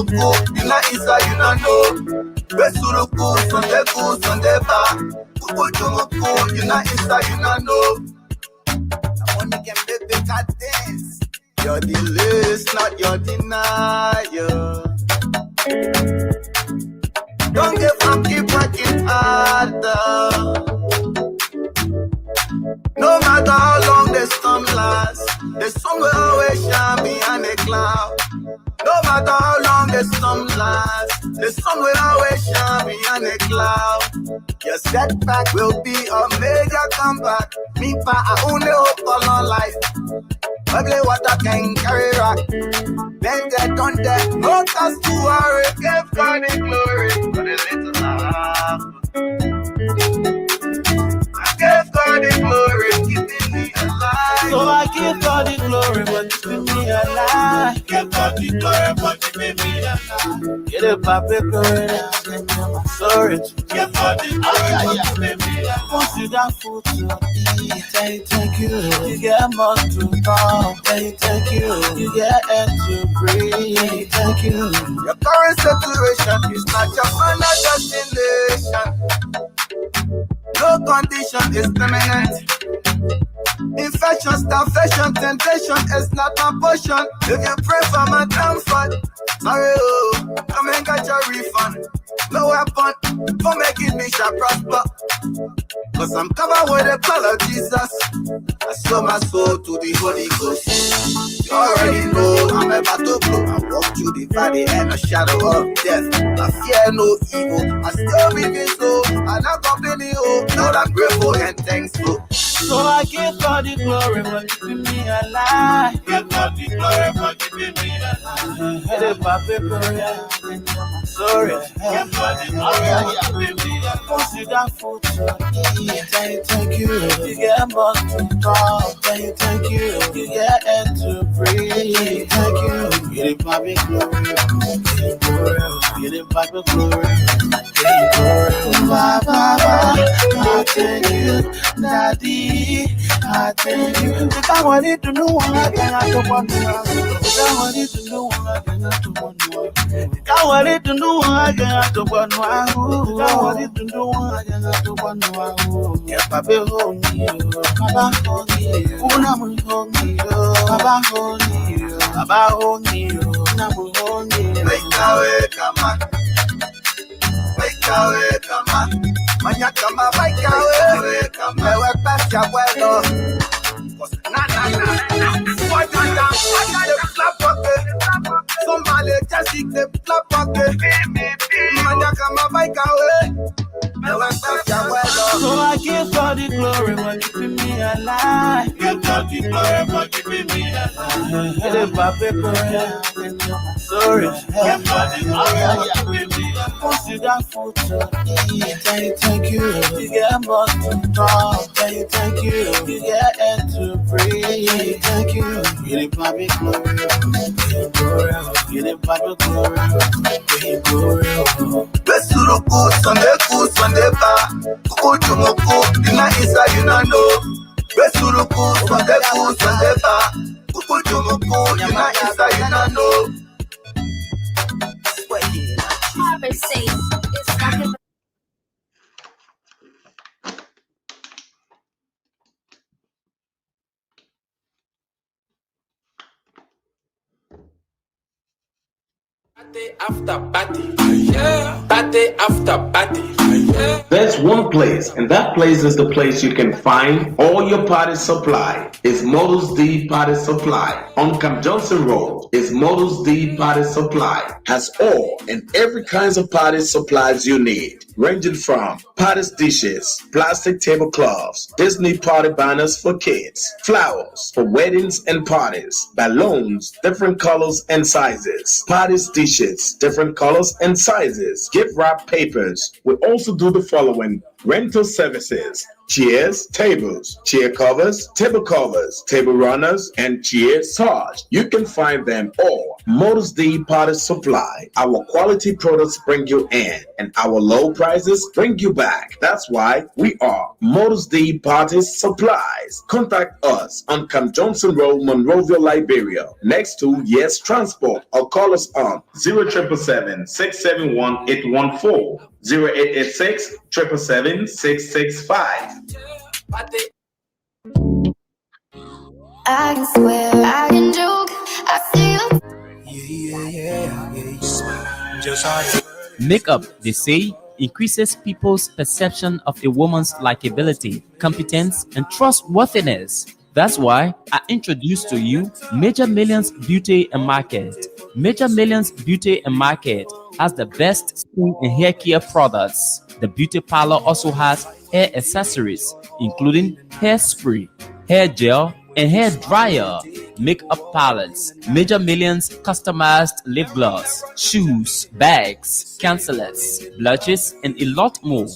Suruku, you not inside, you not know. Suruku, Sunday bar. Kuku, you not inside, you not know. Money can make better things. Your delay is not your denial. Don't give up, keep working harder. No matter how long the storm lasts, the sun will always shine behind a cloud. No matter how long the storm lasts, the sun will always shine behind a cloud. Your setback will be a major comeback. Me, I only hope for long life. Ugly water can carry rock. Then they don't dead. No cause to worry. Give God the glory for the little love. I give God the glory, keeping me alive. So I give God the glory for keeping me alive. Give God the glory for keeping me alive. Get a paper glory, sorry. Give God the glory for keeping me alive. Once you got food to eat, thank you. You get more to come, thank you. You get air to breathe, thank you. Your current situation is not your final destination. No condition is permanent. Infection, starvation, temptation is not my portion. You can pray for my downfall. Sorry, come and get your refund. No weapon for making me shall prosper. Cause I'm covered with the blood of Jesus. I sold my soul to the Holy Ghost. You already know I'm about to blow. I walk through the valley and the shadow of death. I fear no evil. I still believe so. I not completely hope. Lord, I'm grateful and thankful. So I give God the glory for keeping me alive. Give God the glory for keeping me alive. Get it, paper, sorry. Give God the glory for keeping me alive. Once you got food to eat, thank you. You get more to talk, thank you. You get air to breathe, thank you. Get it, paper, glory. Get it, paper, glory. I thank you, Daddy. I thank you. If I wanted to know what I cannot do one more. If I wanted to know what I cannot do one more. If I wanted to know what I cannot do one more. If I wanted to know what I cannot do one more. Yeah, Papa hold me, Papa hold me, Una will hold me, Papa hold me, Papa hold me, Una will hold me. Wake away, come on. Wake away, come on. Manya kama wake away, come on. We're past your well. What the flap up? Somebody just see the flap up. Manya kama wake away. So I give God the glory for keeping me alive. Give God the glory for keeping me alive. Get it, paper, sorry. Give God the glory for keeping me alive. Once you got food to eat, thank you. You get more to talk, thank you. You get air to breathe, thank you. Get it, paper, glory. Get it, paper, glory. Besuruku, Sunday bar. Kuku, you not inside, you not know. Besuruku, Sunday bar. Kuku, you not inside, you not know. Party after party, yeah. Party after party, yeah. There's one place, and that place is the place you can find all your party supply. It's Models D Party Supply. On Camp Johnson Road is Models D Party Supply. Has all and every kinds of party supplies you need, ranging from party dishes, plastic tablecloths, Disney party banners for kids, flowers for weddings and parties, balloons, different colors and sizes, party dishes, different colors and sizes, gift wrap papers. We also do the following: rental services, chairs, tables, chair covers, table runners, and chair sarge. You can find them all Modus D Party Supply. Our quality products bring you in, and our low prices bring you back. That's why we are Modus D Party Supplies. Contact us on Camp Johnson Road, Monrovia, Liberia, next to Yes Transport, or call us on 0777 671 814, 0886 777 665. I can swear, I can joke, I see you. Makeup, they say, increases people's perception of a woman's likability, competence, and trustworthiness. That's why I introduced to you Major Millions Beauty and Market. Major Millions Beauty and Market has the best skin and hair care products. The beauty parlor also has hair accessories, including hairspray, hair gel, and hair dryer, makeup palettes, Major Millions customized lip gloss, shoes, bags, concealers, blushes, and a lot more.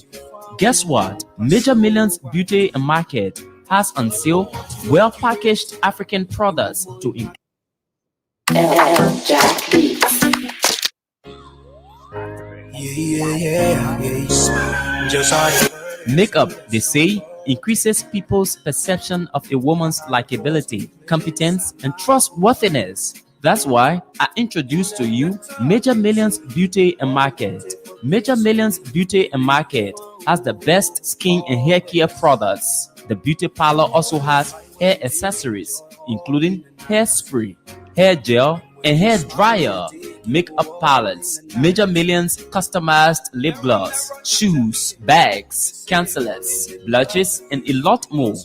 Guess what? Major Millions Beauty and Market has on sale well-packaged African products to include makeup, they say, increases people's perception of a woman's likability, competence, and trustworthiness. That's why I introduced to you Major Millions Beauty and Market. Major Millions Beauty and Market has the best skin and hair care products. The beauty parlor also has hair accessories, including hairspray, hair gel, and hair dryer, makeup palettes, Major Millions customized lip gloss, shoes, bags, concealers, blushes, and a lot more.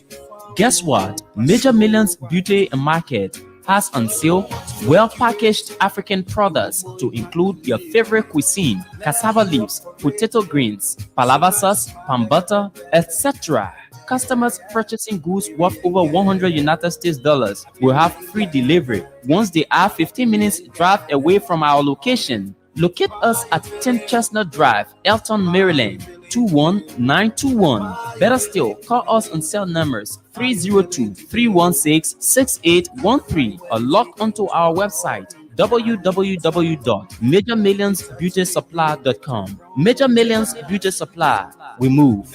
Guess what? Major Millions Beauty and Market has on sale well-packaged African products to include your favorite cuisine, cassava leaves, potato greens, palava sauce, palm butter, etc. Customers purchasing goods worth over 100 United States dollars will have free delivery once they are 15 minutes drive away from our location. Locate us at 10 Chestnut Drive, Elton, Maryland, 21921. Better still, call us on cell numbers 302-316-6813 or log onto our website www.majormillionsbeautysupply.com. Major Millions Beauty Supply. We move.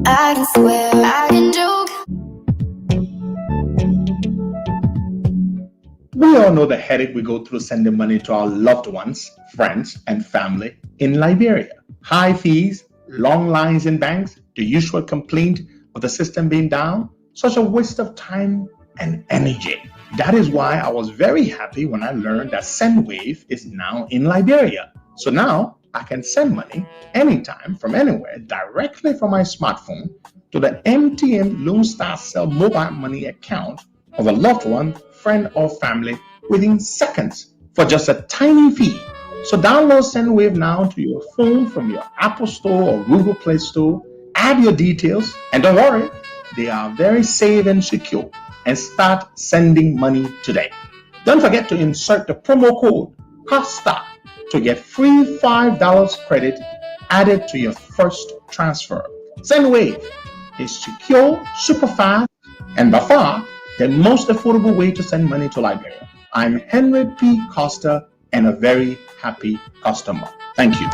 I can swear, I can joke. We all know the headache we go through sending money to our loved ones, friends, and family in Liberia. High fees, long lines in banks, the usual complaint of the system being down, such a waste of time and energy. That is why I was very happy when I learned that SendWave is now in Liberia. So now I can send money anytime from anywhere directly from my smartphone to the MTN Lone Star Cell mobile money account of a loved one, friend, or family within seconds for just a tiny fee. So download SendWave now to your phone from your Apple Store or Google Play Store. Add your details, and don't worry, they are very safe and secure. And start sending money today. Don't forget to insert the promo code COSTA to get free $5 credit added to your first transfer. SendWave is secure, super fast, and by far the most affordable way to send money to Liberia. I'm Henry P. Costa and a very happy customer. Thank you.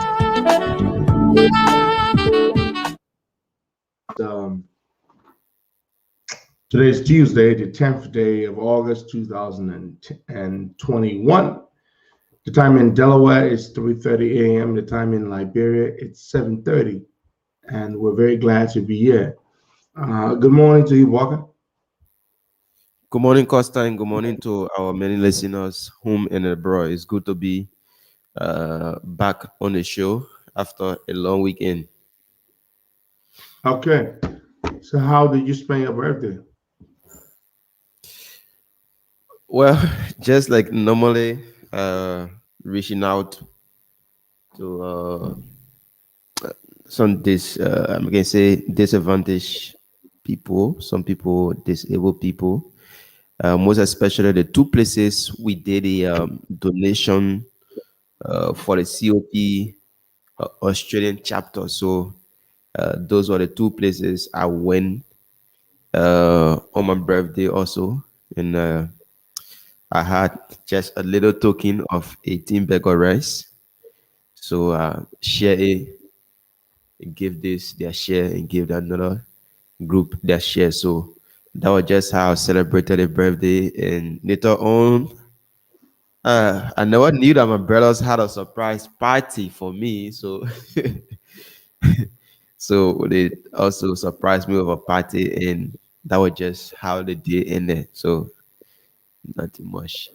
Today is Tuesday, the 10th day of August, 2021. The time in Delaware is 3:30 a.m. The time in Liberia, it's 7:30. And we're very glad to be here. Good morning to you, Walker. Good morning, Costa, and good morning to our many listeners, home and abroad. It's good to be back on the show after a long weekend. Okay. So how did you spend your birthday? Well, just like normally, reaching out to some I'm gonna say disadvantaged people, some people disabled people. Most especially the two places we did a donation for the COP Australian chapter. So those were the two places I went on my birthday also. And I had just a little token of 18 bag of rice. So share it, give this their share, and give another group their share. So that was just how I celebrated a birthday. And later on, I never knew that my brothers had a surprise party for me. So so they also surprised me with a party, and that was just how the day ended. So nothing much.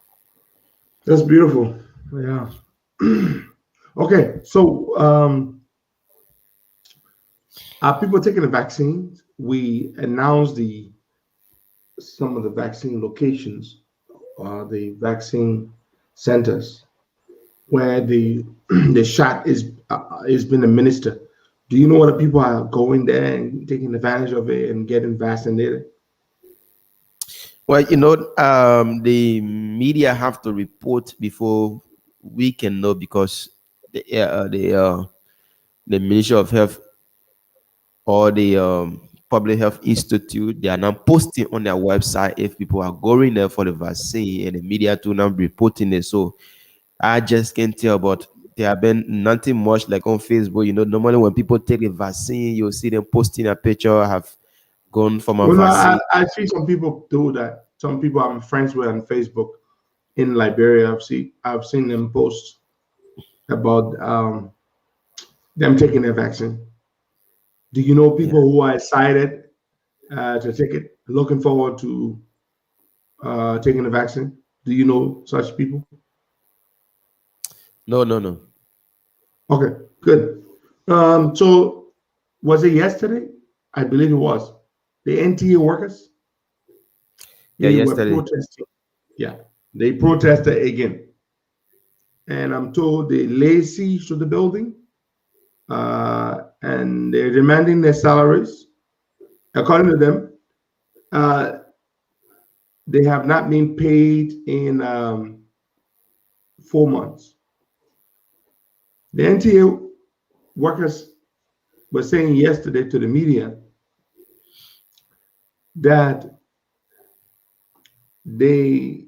That's beautiful. Yeah. Okay, so are people taking the vaccines? We announced some of the vaccine locations, the vaccine centers where the the shot is being administered. Do you know whether people are going there and taking advantage of it and getting vaccinated? Well, the media have to report before we can know, because the Ministry of Health or the Public Health Institute, they are now posting on their website if people are going there for the vaccine, and the media too now reporting it. So I just can't tell, but there have been nothing much like on Facebook. Normally when people take a vaccine, you'll see them posting a picture, have gone from a Well, no, vaccine. I see some people do that. Some people I'm friends with on Facebook in Liberia. I've seen them post about them taking their vaccine. Do you know people who are excited to take it, looking forward to taking the vaccine? Do you know such people? No. Okay, good. So was it yesterday? I believe it was. The NTA workers, Yeah, they were yesterday. protesting. Yeah, they protested again. And I'm told they lazy to the building, and they're demanding their salaries. According to them, they have not been paid in 4 months. The NTA workers were saying yesterday to the media that they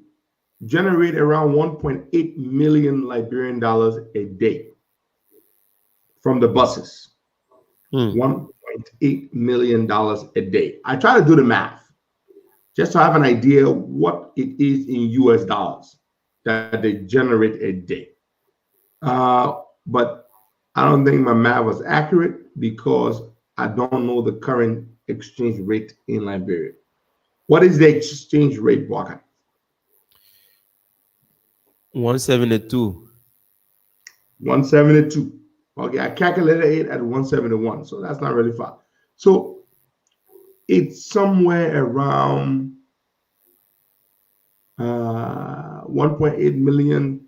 generate around 1.8 million Liberian dollars a day from the buses. $1.8 million a day. I try to do the math just to have an idea what it is in US dollars that they generate a day. But I don't think my math was accurate because I don't know the current exchange rate in Liberia. What is the exchange rate, Walker? 172. 172. Okay, I calculated it at 171, so that's not really far. So it's somewhere around 1.8 million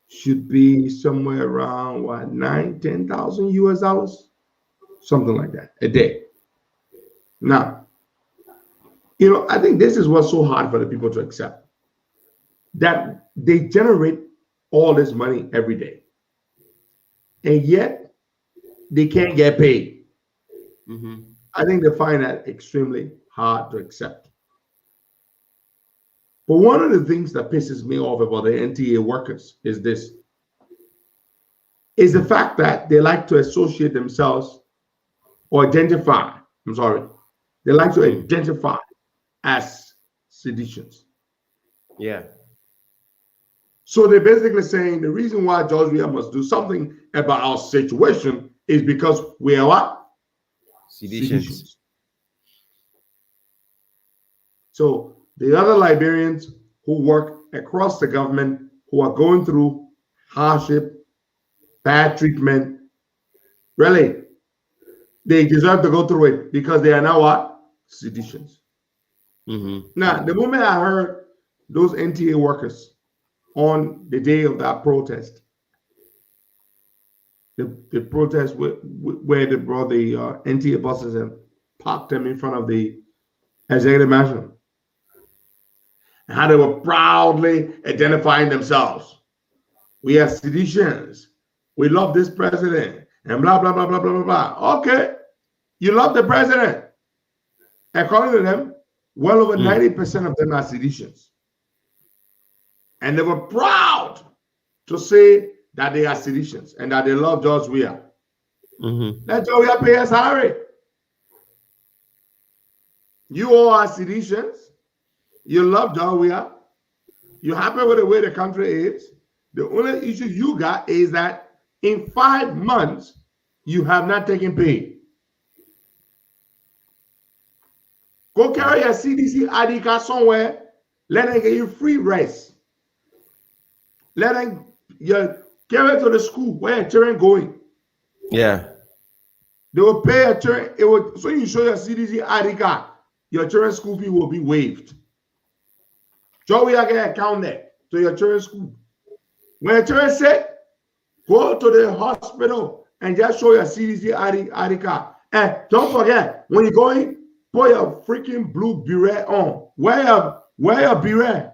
should be somewhere around what, 10,000 US dollars, something like that a day. Now, I think this is what's so hard for the people to accept, that they generate all this money every day, and yet they can't get paid. I think they find that extremely hard to accept. But one of the things that pisses me off about the NTA workers is the fact that they like to associate themselves or identify, they like to identify as seditious. Yeah. So they're basically saying the reason why Georgia must do something about our situation is because we are what? Seditious. So the other Liberians who work across the government, who are going through hardship, bad treatment, really, they deserve to go through it because they are now what? Seditious. Now, the moment I heard those NTA workers on the day of that protest, the protest where they brought the NTA buses and parked them in front of the executive mansion, and how they were proudly identifying themselves. We are seditious. We love this president, and blah, blah, blah, blah, blah, blah, blah. Okay, you love the president. According to them, well over 90% of them are seditious. And they were proud to say that they are seditious and that they love George Weah. Let George Weah pay a salary. You all are seditious. You love George Weah. You're happy with the way the country is. The only issue you got is that in 5 months, you have not taken pay. Go carry your CDC ID card somewhere. Let them get you free rest. Let them carry it to the school where your children going. Yeah. They will pay your children. So you show your CDC ID card, your children's school fee will be waived. So we are going to account there to your children's school. When your children sick, go to the hospital and just show your CDC ID card. And don't forget, when you're going, put your freaking blue beret on. Wear your beret.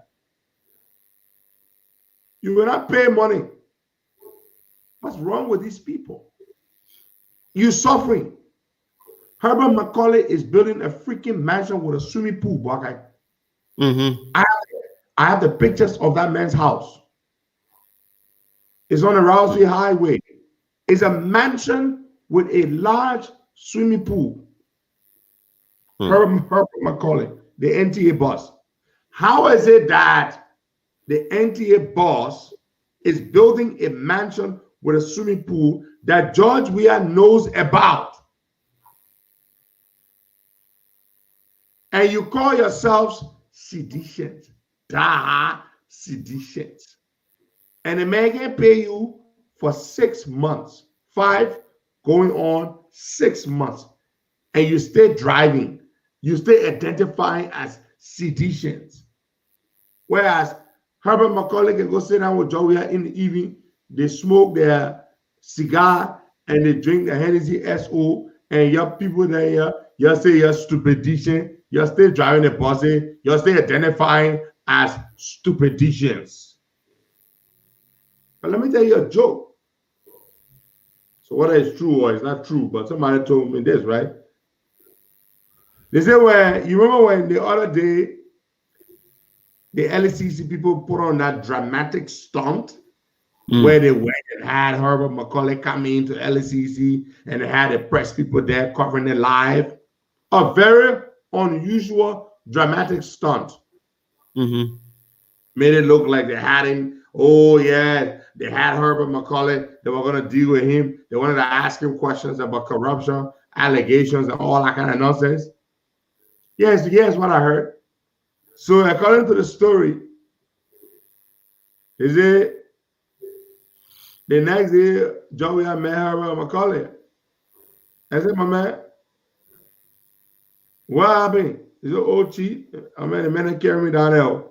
You will not pay money. What's wrong with these people? You're suffering. Herbert Macaulay is building a freaking mansion with a swimming pool, Buckeye. I have the pictures of that man's house. It's on the Rousey Highway. It's a mansion with a large swimming pool. Herbert Macaulay, the NTA boss. How is it that the NTA boss is building a mansion with a swimming pool that George Weah knows about? And you call yourselves seditious. Seditious. And the man can pay you for 6 months. 5 going on 6 months. And you stay driving. You stay identifying as seditious. Whereas Herbert Macaulay can go sit down with Joe Weah in the evening. They smoke their cigar and they drink the Hennessy SO. And your people there, you say you're stupidician. You stay driving the bus. You stay identifying as stupidicians. But let me tell you a joke. So whether it's true or it's not true, but somebody told me this, right? They say, well, you remember when the other day, the LCC people put on that dramatic stunt where they went and had Herbert Macaulay come into LCC and they had the press people there covering it live. A very unusual, dramatic stunt. Made it look like they had him. Oh, yeah, they had Herbert Macaulay. They were going to deal with him. They wanted to ask him questions about corruption, allegations, and all that kind of nonsense. Yes, what I heard. So according to the story, is it the next day, Joey met Herbert Macaulay. I said, my man, what happened? He said, oh, chief, I mean, the man carry me down there.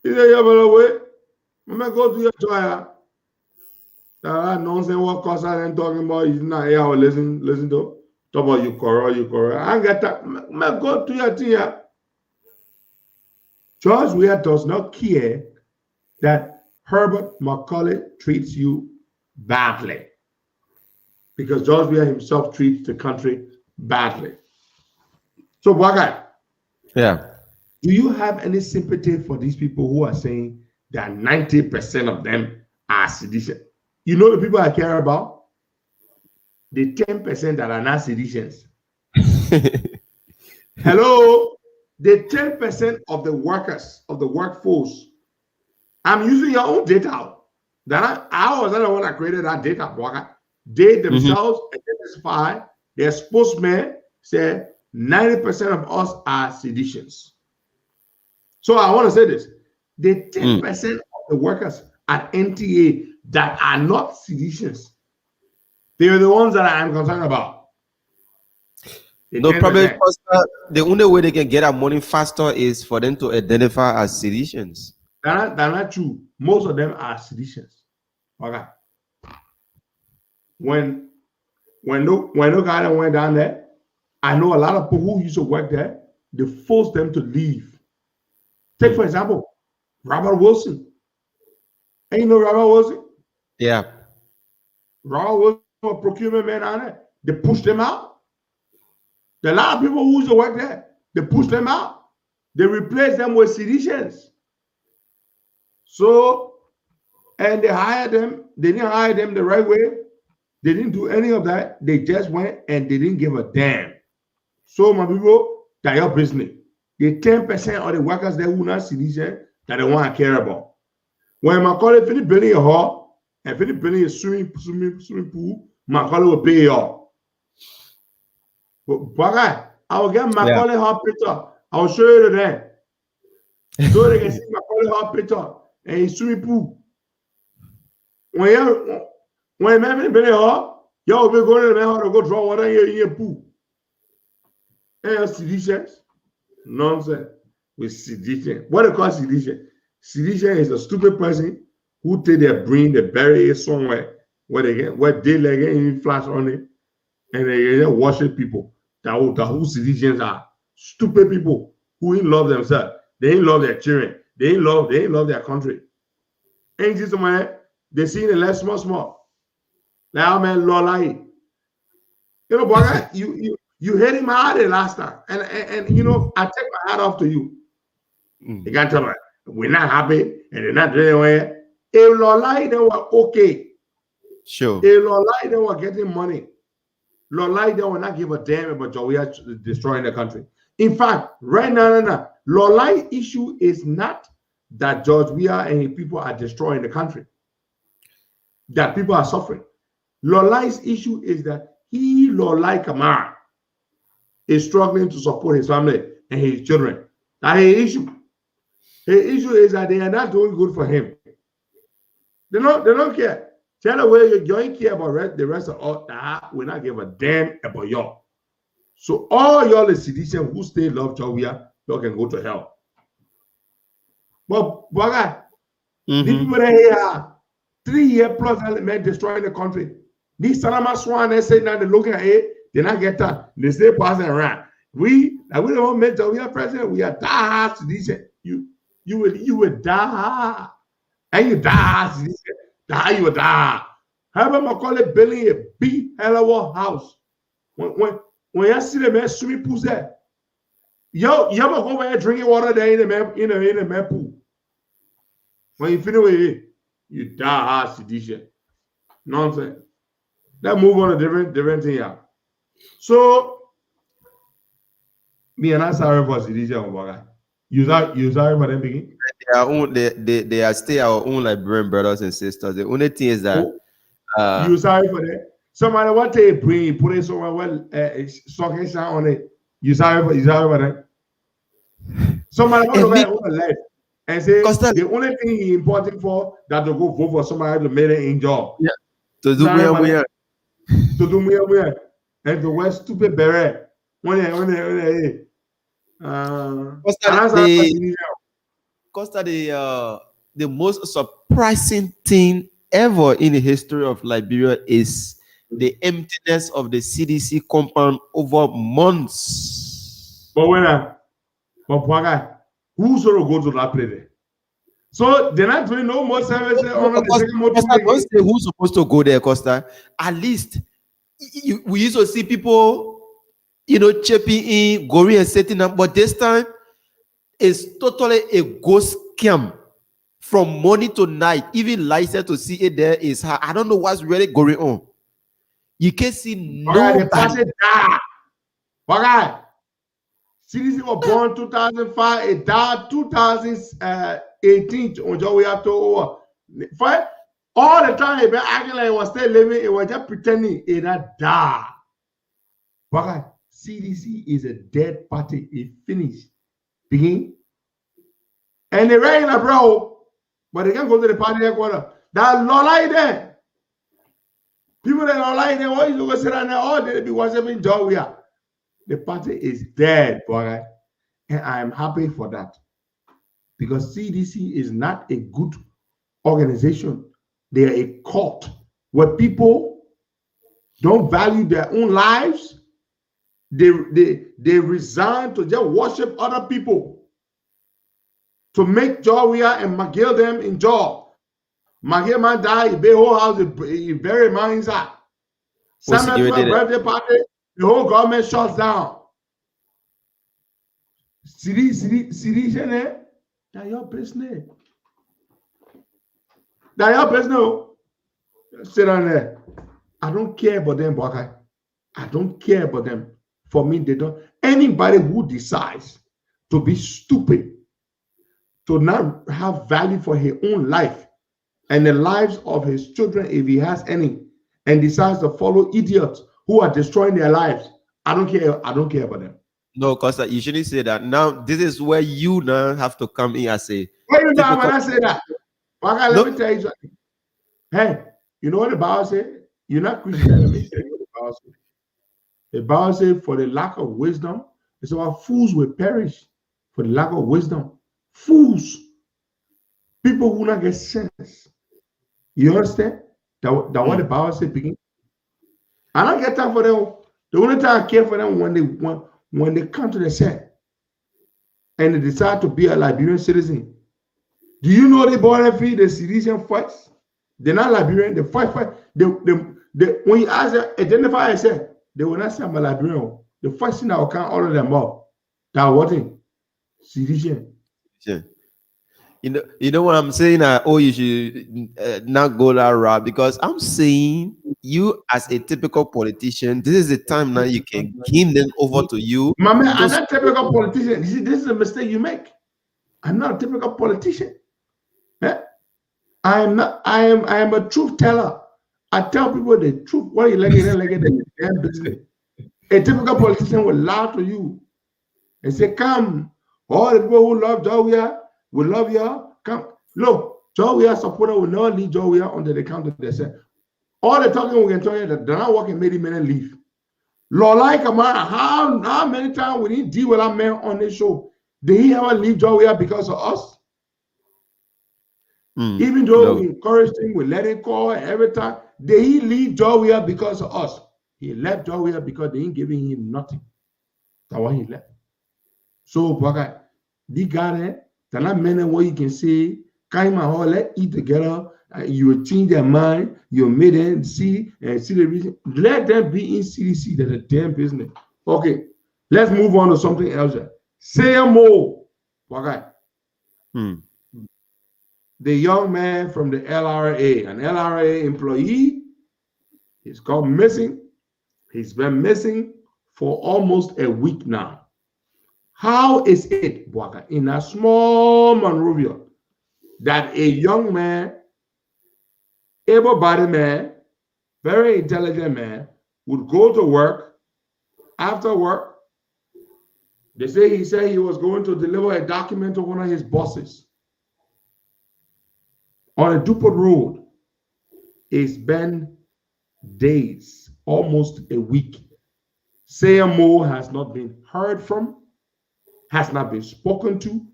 He said, yeah, better wait. My man, go to your trial. That nonsense what Costa and talking about, he's not here. I listen to. Talk about you corrupt. I ain't got that. Man, go to your thing. George Weah does not care that Herbert Macaulay treats you badly. Because George Weah himself treats the country badly. So, Wagai, Yeah. do you have any sympathy for these people who are saying that 90% of them are seditious? You know the people I care about? The 10% that are not seditious. Hello? The 10% of the workers, of the workforce. I'm using your own data. That I was not the one that created that data. They themselves identify, their spokesman said 90% of us are seditious. So I want to say this. The 10% of the workers at NTA that are not seditious, they are the ones that I am concerned about. No problem. Because, the only way they can get our money faster is for them to identify as seditious. That's not true. Most of them are seditious. Okay. When no guy went down there, I know a lot of people who used to work there, they forced them to leave. Take, for example, Robert Wilson. And you know Robert Wilson? Yeah. Robert Wilson, a procurement man on there. They pushed them out. There are a lot of people who used to work there. They pushed them out. They replaced them with seditious. So, and they hired them. They didn't hire them the right way. They didn't do any of that. They just went and they didn't give a damn. So, my people, that's your business. The 10% of the workers there who not citizens that they want to care about. When my colleague finish building a hall and finish building a swimming pool, my colleague will pay you all. But I will get my colleague hot picture. I will show you to them. So they can see my colleague hot picture and his swimming pool. When you man building a hall, you will be going to the man to go draw water in your pool. And seditious. Nonsense with sedition. What they call sedition? Sedition is a stupid person who take their brain, they bury it somewhere where they like any flash on it, and they worship people. That who seditions are stupid people who ain't love themselves. They ain't love their children. They ain't love their country. Ain't this man? They see the less small. Like how man law like. You know, boy, you hit him hard the last time, and you know, I take my hat off to you. You can't tell me we're not happy and they're not doing well. If Lolai they were okay, Sure. if Lolai they were getting money, Lolai they will not give a damn about Jawia destroying the country. In fact, right now, Lolai issue is not that George Weah and his people are destroying the country, that people are suffering. Lolai's issue is that he, Lolai Kamara, is struggling to support his family and his children. That's his issue. His issue is that they are not doing good for him. They don't care. Tell the way you don't care about the rest of all that. We not give a damn about y'all. So all y'all the citizens who stay love Jawia, y'all can go to hell. But the people that here 3 years plus men destroying the country. These Salama Swan, they say now they're looking at it. They not get that. They stay passing around. We don't make Jawia president. We are die citizens. You would die. And you die citizens. Die, you would die. How about Macaulay building a big hell of a house? When you see the man swimming pools there, you ever go over there drinking water there in the man pool? When you finish with it, you die sedition. Nonsense. Let's move on to different thing here. So, me and I sorry for sedition, you sorry for them begin? They are still our own Liberian brothers and sisters. The only thing is that you sorry for them. Somebody want to bring put it somewhere socket on it. You sorry for them. Somebody want to go left and say the only thing important for that to go vote for somebody to make it in job. Yeah. To do where. To do where and to wear stupid beret. Costa, the most surprising thing ever in the history of Liberia is the emptiness of the CDC compound over months. But who's going to go to that place? So they're not doing no more services on the second motor. Don't say who's supposed to go there, Costa. At least we used to see people, chipping in, going and setting up, but this time it's totally a ghost scam from morning to night. Even license to see it there is hard. I don't know what's really going on. You can see nobody. CDC was born 2005. It died 2018. We have to over. All the time, it been acting like it was still living. It was just pretending it had died. CDC is a dead party. It finished. Begin. And they ran in a bro, but they can't go to the party headquarters. That law like that. People that are like that, why you go sit down there all day be worshiping Jawia? The party is dead, boy. And I am happy for that. Because CDC is not a good organization. They are a cult where people don't value their own lives. They resign to just worship other people, to make Jawia and McGill them in job. McGill man die, he whole house, he bury man inside. Some birthday party, the whole government shuts down. Sedition, that's your business. That your business. Sit down there. I don't care about them, Baka. I don't care about them. For me, they don't. Anybody who decides to be stupid, to not have value for his own life and the lives of his children, if he has any, and decides to follow idiots who are destroying their lives, I don't care. I don't care about them. No, Costa, you shouldn't say that. Now, this is where you now have to come in and say. What do you mean when I say that? Baka, let me tell you something. Hey, you know what the Bible said? You're not Christian. Let me tell you what the Bible said. The Bible said, for the lack of wisdom, it's about fools will perish for the lack of wisdom. Fools. People who not get sense. You understand? That what the Bible said begin. I don't get time for them. The only time I care for them when they come to the set and they decide to be a Liberian citizen. Do you know they born and feed the Seditious fights? They're not Liberian. They fight. They, when you ask them, identify yourself, they will not say I'm a Liberian. The first thing that will count all of them up. That what thing? Seditious. Yeah. You know what I'm saying? You should not go that route, because I'm saying you as a typical politician, this is the time now you can give them over to you. My man, I'm not a typical politician. You see, this is a mistake you make. I'm not a typical politician. Yeah? I am not. I am a truth teller. I tell people the truth. What you like it, damn business. A typical politician will lie to you and say, "Come, all the people who love Jawia will love you. Come, look, Jawia supporter will never leave Jawia until they come to themselves. All the talking we can tell you that they're not working many men leave. Lord, like how many times we didn't deal with that man on this show? Did he ever leave Jawia because of us? Even though we encouraged him, we let him call every time. Did he leave Jawia because of us? He left Jawia because they ain't giving him nothing. That's why he left. So, Baka, the guy there, they're not men what you can say, kind of let eat together, you will change their mind, you made them see the reason. Let them be in CDC, that's a damn business. Okay, let's move on to something else. Say more, Baka. The young man from the LRA, an LRA employee, he's gone missing. He's been missing for almost a week now. How is it, Bwaka, in a small Monrovia, that a young man, able-bodied man, very intelligent man, would go to work, after work, he said he was going to deliver a document to one of his bosses on a Dupont Road. It's been days, almost a week. CMO has not been heard from, has not been spoken to,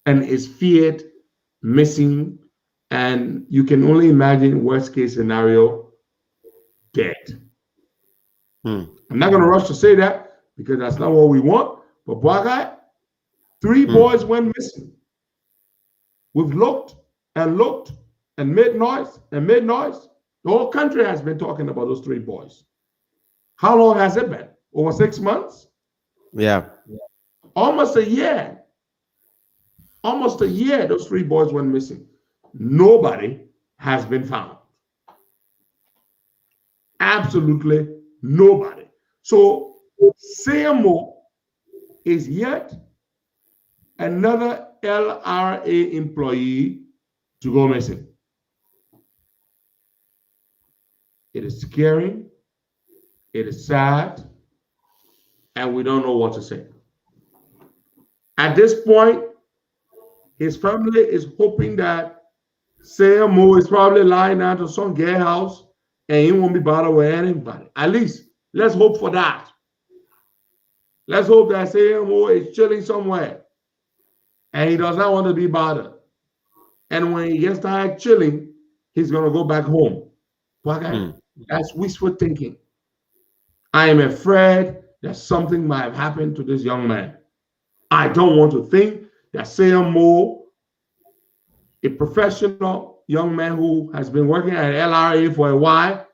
and is feared missing. And you can only imagine worst case scenario, dead. I'm not going to rush to say that because that's not what we want. But Bwagai, 3 boys went missing. We've looked and looked and made noise and made noise. The whole country has been talking about those 3 boys. How long has it been? Over 6 months? Yeah. Almost a year. Almost a year, those 3 boys went missing. Nobody has been found. Absolutely nobody. So, CMO is yet another LRA employee to go missing. It is scary. It is sad. And we don't know what to say. At this point, his family is hoping that CMO is probably lying down to some gay house and he won't be bothered with anybody. At least, let's hope for that. Let's hope that CMO is chilling somewhere and he does not want to be bothered. And when he gets tired chilling, he's going to go back home. That's wishful thinking. I am afraid that something might have happened to this young man. I don't want to think that CMO, a professional young man who has been working at LRA for a while,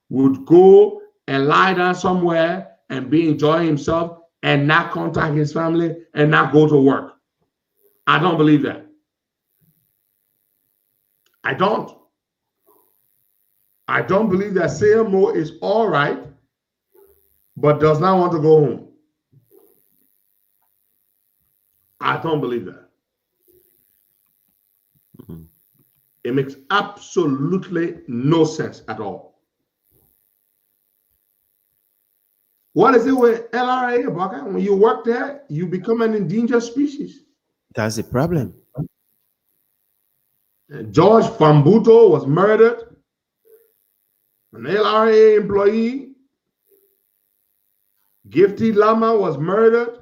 would go and lie down somewhere and be enjoying himself and not contact his family and not go to work. I don't believe that. I don't. I don't believe that CMO is all right, but does not want to go home. I don't believe that. It makes absolutely no sense at all. What is it with LRA, Baka? When you work there, you become an endangered species. That's the problem. George Fambuto was murdered, an LRA employee. Gifty Lama was murdered.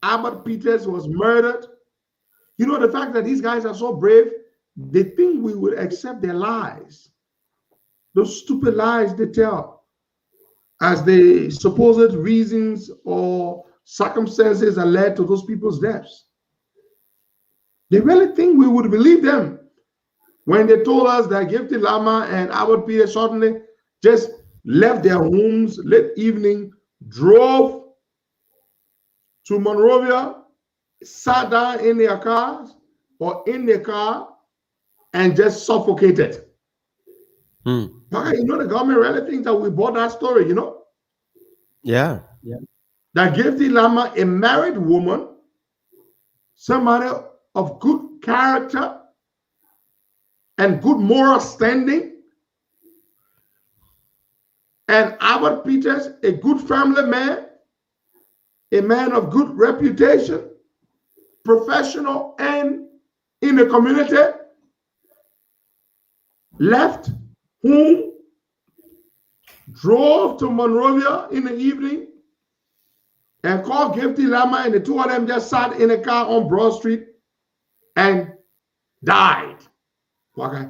Albert Peters was murdered. You know, the fact that these guys are so brave, they think we would accept their lies. Those stupid lies they tell as the supposed reasons or circumstances that led to those people's deaths. They really think we would believe them when they told us that Gifty Lama and Albert Peters suddenly just left their homes late evening, drove to Monrovia, sat down in their cars or in their car and just suffocated. You know, the government really thinks that we bought that story, you know? Yeah. That Gifty Lama, a married woman, somebody of good character and good moral standing, and Albert Peters, a good family man, a man of good reputation, professional and in the community, left home, drove to Monrovia in the evening, and called Gifty Lama, and the two of them just sat in a car on Broad Street and died. Okay?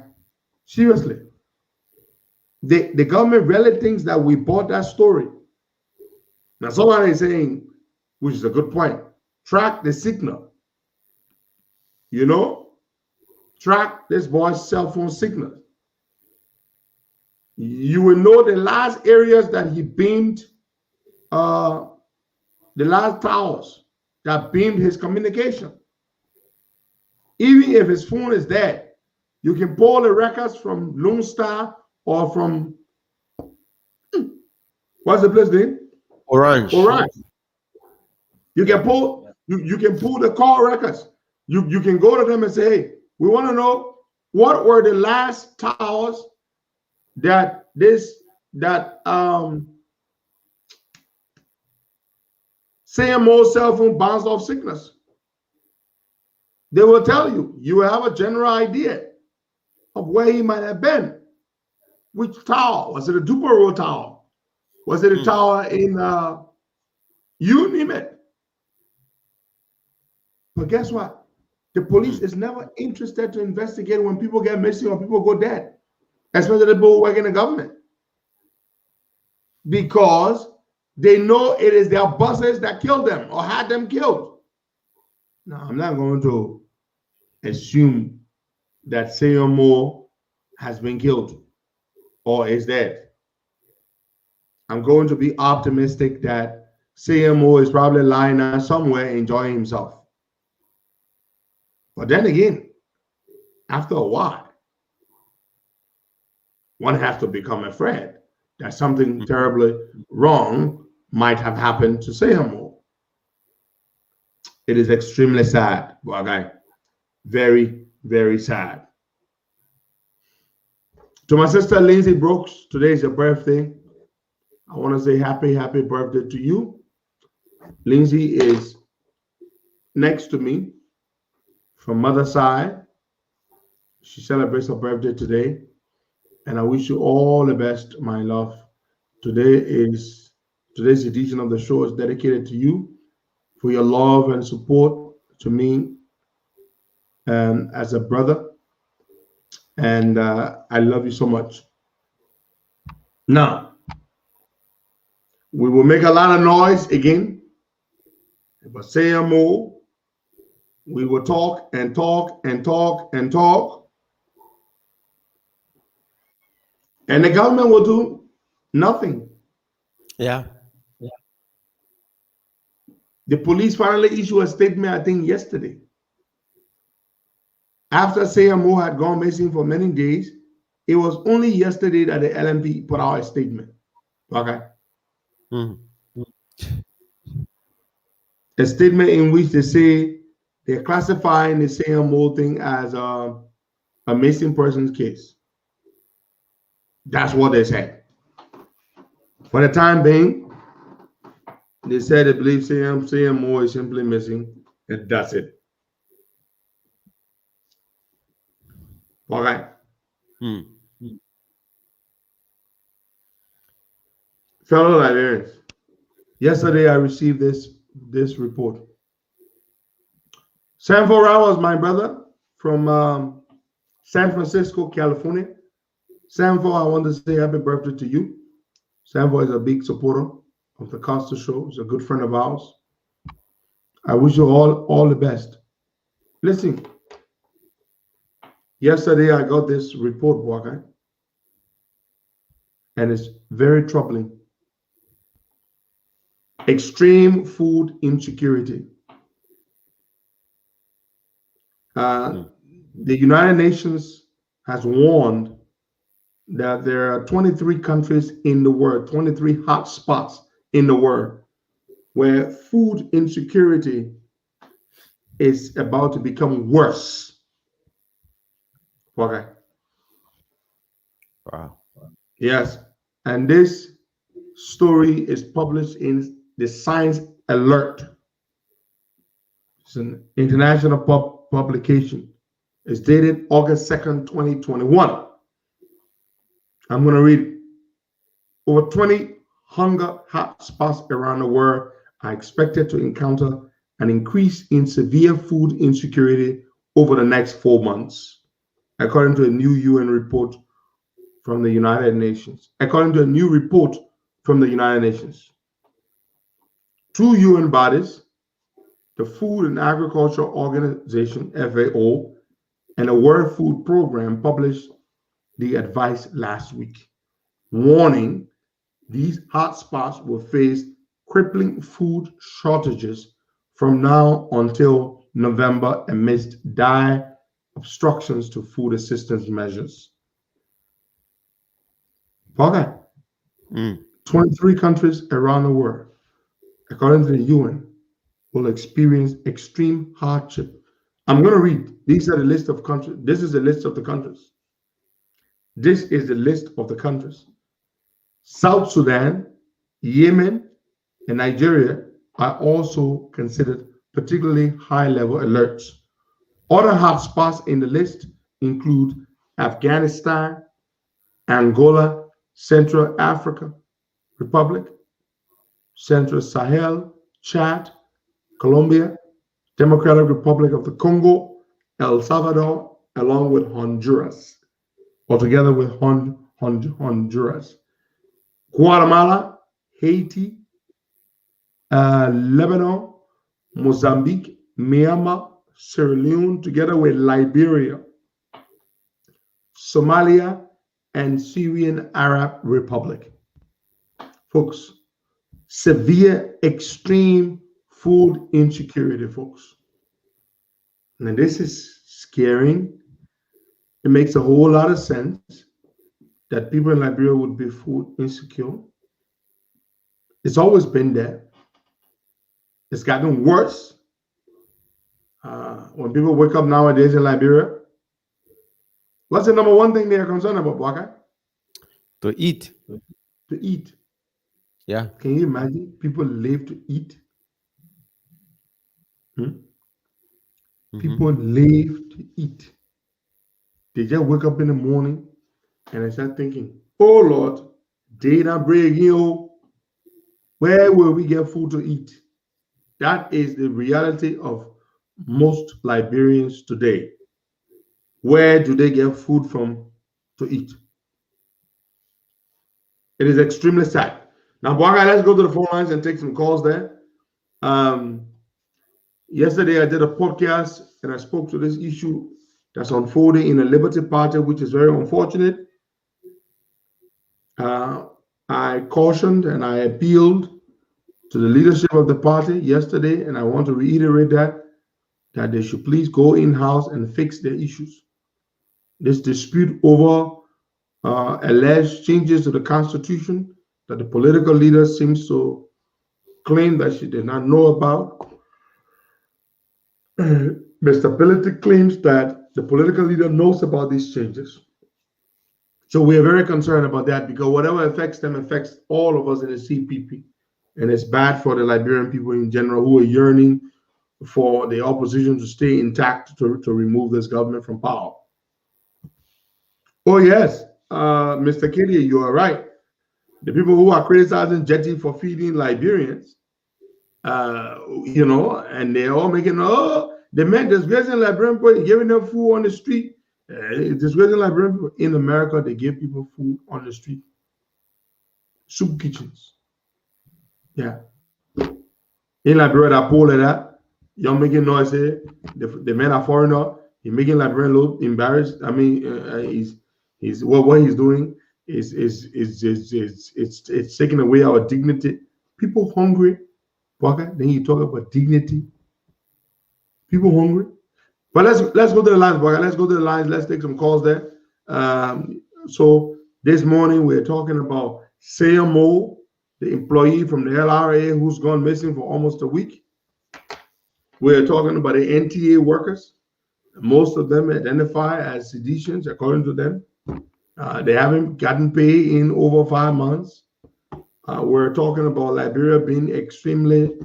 Seriously. The government really thinks that we bought that story. Now, somebody is saying, which is a good point, track the signal. You know, track this boy's cell phone signal. You will know the last areas that he beamed, the last towers that beamed his communication. Even if his phone is dead, you can pull the records from Lone Star or from, what's the place name? Orange. You can pull, you can pull the call records. You can go to them and say, hey, we want to know what were the last towers that CMO cell phone bounced off signals. They will tell you. You will have a general idea of where he might have been. Which tower? Was it a Dupero tower? Was it a tower in you name it? But guess what? The police is never interested to investigate when people get missing or people go dead, especially the people who work in the government, because they know it is their bosses that killed them or had them killed. Now, I'm not going to assume that CMO has been killed or is dead. I'm going to be optimistic that CMO is probably lying there somewhere enjoying himself. But then again, after a while, one has to become afraid that something terribly wrong might have happened to CMO. It is extremely sad, Boagai. Very, very sad. To my sister Lindsay Brooks, today is your birthday. I want to say happy birthday to you. Lindsay is next to me from mother's side. She celebrates her birthday today. And I wish you all the best, my love. Today's edition of the show is dedicated to you for your love and support to me as a brother. And I love you so much. Now, we will make a lot of noise again. But CMO, we will talk and talk and talk and talk. And the government will do nothing. Yeah. The police finally issued a statement, I think, yesterday. After CMO had gone missing for many days, it was only yesterday that the LMP put out a statement. Okay. A statement in which they say they're classifying the CMO thing as a missing persons case. That's what they said. For the time being, they said they believe CMO is simply missing, and that's it. Okay. Fellow Liberians, yesterday I received this report. Sanford Rao was my brother from San Francisco, California. Sanford, I want to say happy birthday to you. Sanford is a big supporter of the Costa Show. He's a good friend of ours. I wish you all the best. Listen, yesterday I got this report, Walker, and it's very troubling. Extreme food insecurity. The United Nations has warned that there are 23 countries in the world, 23 hot spots in the world, where food insecurity is about to become worse. Okay. Wow. Yes. And this story is published in the Science Alert. It's an international publication. It's dated August 2nd, 2021. I'm going to read it. Over 20 hunger hotspots around the world are expected to encounter an increase in severe food insecurity over the next 4 months, according to a new UN report from the United Nations. According to a new report from the United Nations. Two UN bodies, the Food and Agriculture Organization, FAO, and the World Food Program published the advice last week, warning these hotspots will face crippling food shortages from now until November amidst dire obstructions to food assistance measures. Okay. 23 countries around the world, according to the UN, will experience extreme hardship. I'm going to read. These are the list of countries. This is the list of the countries. This is the list of the countries. South Sudan, Yemen, and Nigeria are also considered particularly high-level alerts. Other hotspots in the list include Afghanistan, Angola, Central Africa Republic, Central Sahel, Chad, Colombia, Democratic Republic of the Congo, El Salvador, along with Honduras, or together with Honduras, Guatemala, Haiti, Lebanon, Mozambique, Myanmar, Sierra Leone, together with Liberia, Somalia, and Syrian Arab Republic. Folks, severe, extreme food insecurity, folks. And this is scaring. It makes a whole lot of sense that people in Liberia would be food insecure. It's always been there. It's gotten worse. When people wake up nowadays in Liberia, what's the number one thing they are concerned about, Waka? To eat. To eat. Yeah. Can you imagine people live to eat? People live to eat. They just wake up in the morning and they start thinking, oh Lord, day not break, where will we get food to eat? That is the reality of most Liberians today. Where do they get food from to eat? It is extremely sad. Now, Bwaga, let's go to the phone lines and take some calls there. Yesterday, I did a podcast and I spoke to this issue that's unfolding in the Liberty Party, which is very unfortunate. I cautioned and I appealed to the leadership of the party yesterday, and I want to reiterate that that they should please go in-house and fix their issues. This dispute over alleged changes to the Constitution that the political leader seems to claim that she did not know about. Mr. Ability claims that the political leader knows about these changes. So we are very concerned about that, because whatever affects them affects all of us in the CPP. And it's bad for the Liberian people in general who are yearning for the opposition to stay intact to remove this government from power. Oh, yes, Mr. Kitty, you are right. The people who are criticizing Jetty for feeding Liberians, and they're all making, the men disgracing Liberian people, giving them food on the street. Disgracing Liberian people. In America, they give people food on the street. Soup kitchens. Yeah. In Liberia, that pool like that, you're making noise here. The men are foreigner. He's making Liberian look embarrassed. I mean, he's what he's doing is it's taking away our dignity. People hungry. Then you talk about dignity. People hungry. But let's go to the lines, Baka. Let's go to the lines. Let's take some calls there. So this morning we're talking about Sayamo, the employee from the LRA who's gone missing for almost a week. We're talking about the NTA workers. Most of them identify as seditious, according to them. They haven't gotten paid in over 5 months. We're talking about Liberia being extremely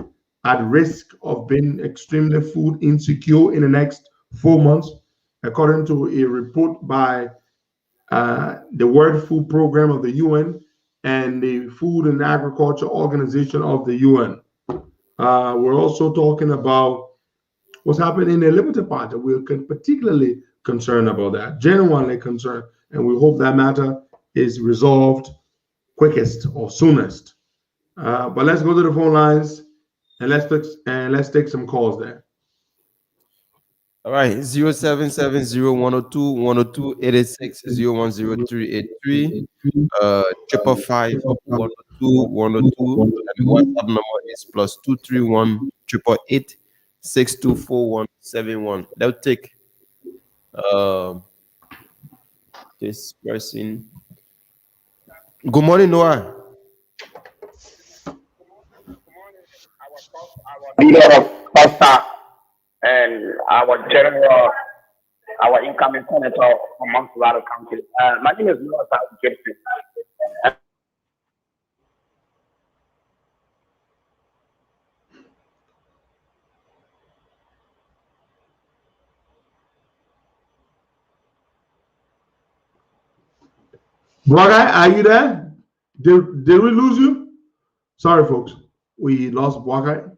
at risk of being extremely food insecure in the next 4 months, according to a report by the World Food Program of the UN and the Food and Agriculture Organization of the UN. We're also talking about what's happening in the Liberty Party. We're particularly concerned about that, genuinely concerned, and we hope that matter is resolved quickest or soonest. But let's go to the phone lines and let's take some calls there. All right, 0770-102-102-86-010383, 555-102-102, and the WhatsApp number is +231-888-624171. They'll take this person. Good morning, Noah. Leader of Costa and our general, our incoming senator amongst a lot of countries. My name is Noah Gibson. Bwagai, are you there? Did we lose you? Sorry, folks. We lost Bwagai.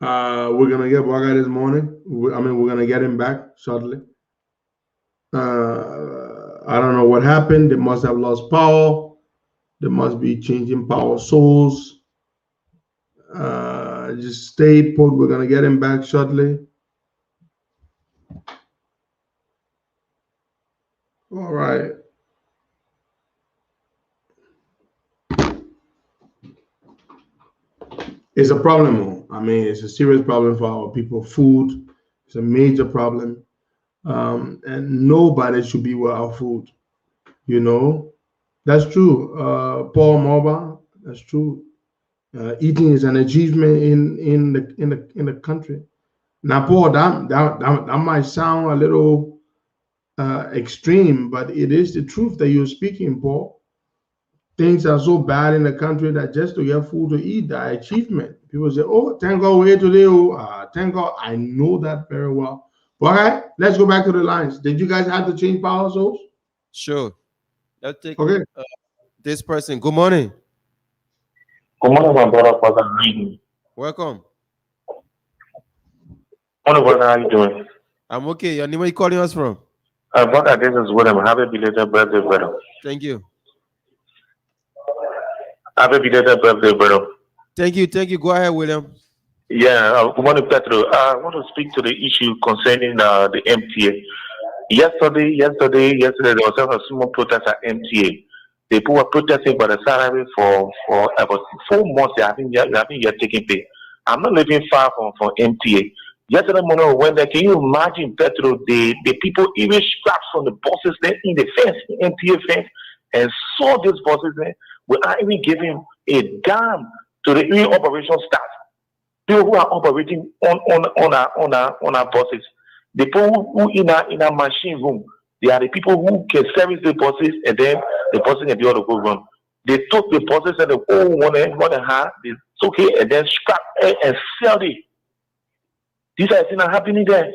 We're gonna get Bwagai this morning. We're gonna get him back shortly. I don't know what happened. They must have lost power. They must be changing power source. Just stay put. We're gonna get him back shortly. All right. It's a problem. I mean, it's a serious problem for our people. Food is a major problem. And nobody should be without food. You know, that's true. Paul Moba, that's true. Eating is an achievement in the country. Now, Paul, that might sound a little extreme, but it is the truth that you're speaking, Paul. Things are so bad in the country that just to get food to eat, the achievement. People say, "Oh, thank God we're here today." Oh, thank God. I know that very well. But all right, let's go back to the lines. Did you guys have to change power source? Sure. I'll take Okay. This person. Good morning. Good morning, my brother. Welcome. Morning, brother. How you doing? I'm okay. Your name, where you calling us from? Brother, this is William. Happy belated birthday, brother. Thank you. Happy belated birthday, brother. Thank you. Go ahead, William. Yeah, good morning, Petro. I want to speak to the issue concerning the MTA. Yesterday, there was a small protest at MTA. The people were protesting by the salary for about 4 months. They haven't yet taken pay. I'm not living far from MTA. Yesterday morning I went there. Can you imagine, Petro, the people even scrapped from the buses there in the fence, the MTA fence, and saw these buses there without even giving a damn to the operation staff. People who are operating on our buses. The people who in a machine room, they are the people who can service the buses, and then the buses can be able to go run. They took the buses and the old one and half, they took it and then scrap it and sell it. These are things happening there.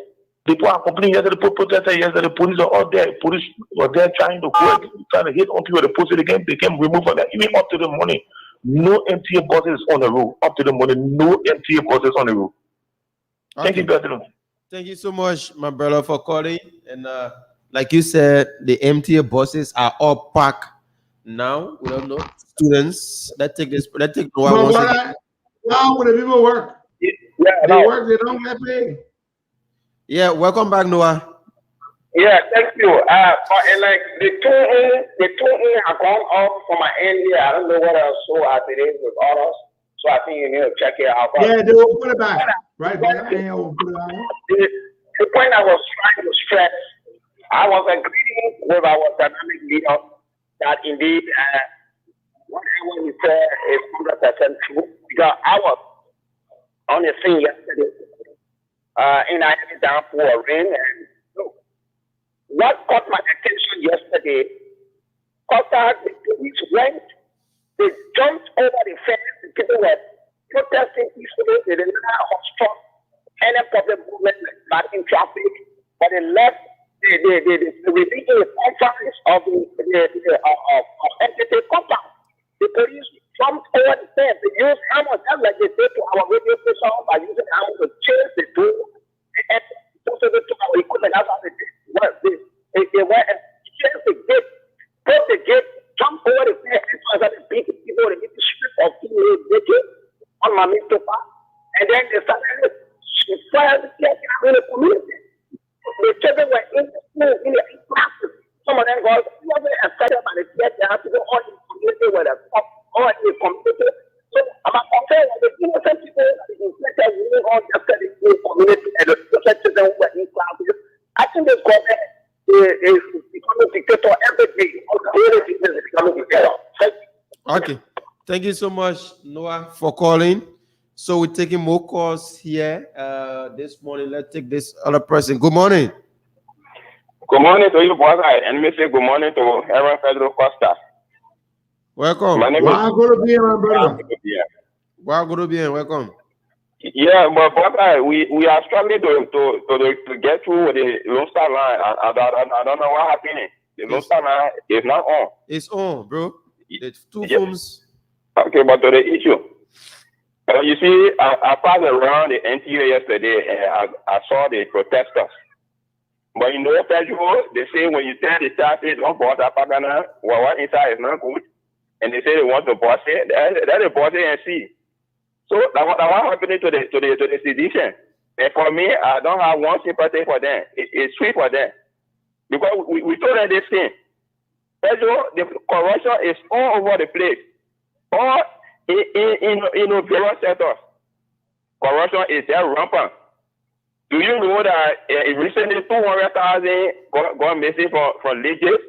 People are complaining yesterday, the protesters yesterday, the police are out there. Police were there trying to hit on people. The police they came remove from that. Even up to the morning, no MTA buses on the road. Up to the morning, no MTA buses on the road. Okay. Thank you, Bertrand. Thank you so much, my brother, for calling. And like you said, the MTA buses are all packed now. We don't know students. Let's take Noah once again. Now when the people work, they work, they don't get paid. Yeah, welcome back, Noah. Yeah, thank you. And like the tune have gone off from my end here. I don't know what else so as it is with others. So I think you need to check it out. Yeah, they will put it back. Right, the point I was trying to stress, I was agreeing with our dynamic leader that indeed whatever he said is 100% true. Because I was on the scene yesterday in a heavy downpour rain, and look, what caught my attention yesterday, Costa, the police went, they jumped over the fence, the people were protesting peacefully, they did not obstruct any public movement, blocking traffic, but they left the conference of the entity compound. The police jumped over the fence. They used hammers just like they did to our radio station by using hammers to chase the door and also to our equipment. That's how they did. They went and chased the gate, broke the gate, jumped over the fence, and started beating people. They hit the strip of female naked on my Mitopa, and then they started fire the tear gas in the community. The children were in the school, in the classes. Some of them was excited by the tear gas to go on in the community where they're all in the community. So I'm comparing the innocent people that the infected women on yesterday in the community and the innocent children who were in classes. I think this government is becoming dictator every day. All the community is becoming dictator. Okay. Thank you so much, Noah, for calling. So we're taking more calls here this morning. Let's take this other person. Good morning. Good morning to you, brother. And me say good morning to Aaron Pedro Costa. Welcome. My name is going to be my brother. Wow, good to be here. Welcome. Yeah, but brother, we are struggling to get through the Lone Star line. I don't know what happened. The Lone Star line is not on. It's on, bro. It's two phones. Okay, but to the issue. You see, I passed around the NTA yesterday and I saw the protesters. But you know, Pedro, they say when you tell the traffic don't boss up, what inside is not good, and they say they want to boss it, then they boss it and see. So that's what happening to the sedition. And for me, I don't have one sympathy for them. It's sweet for them. Because we told them this thing. Pedro, the corruption is all over the place. All in various sectors. Corruption is there rampant. Do you know that recently 200,000 gone missing from LISGIS?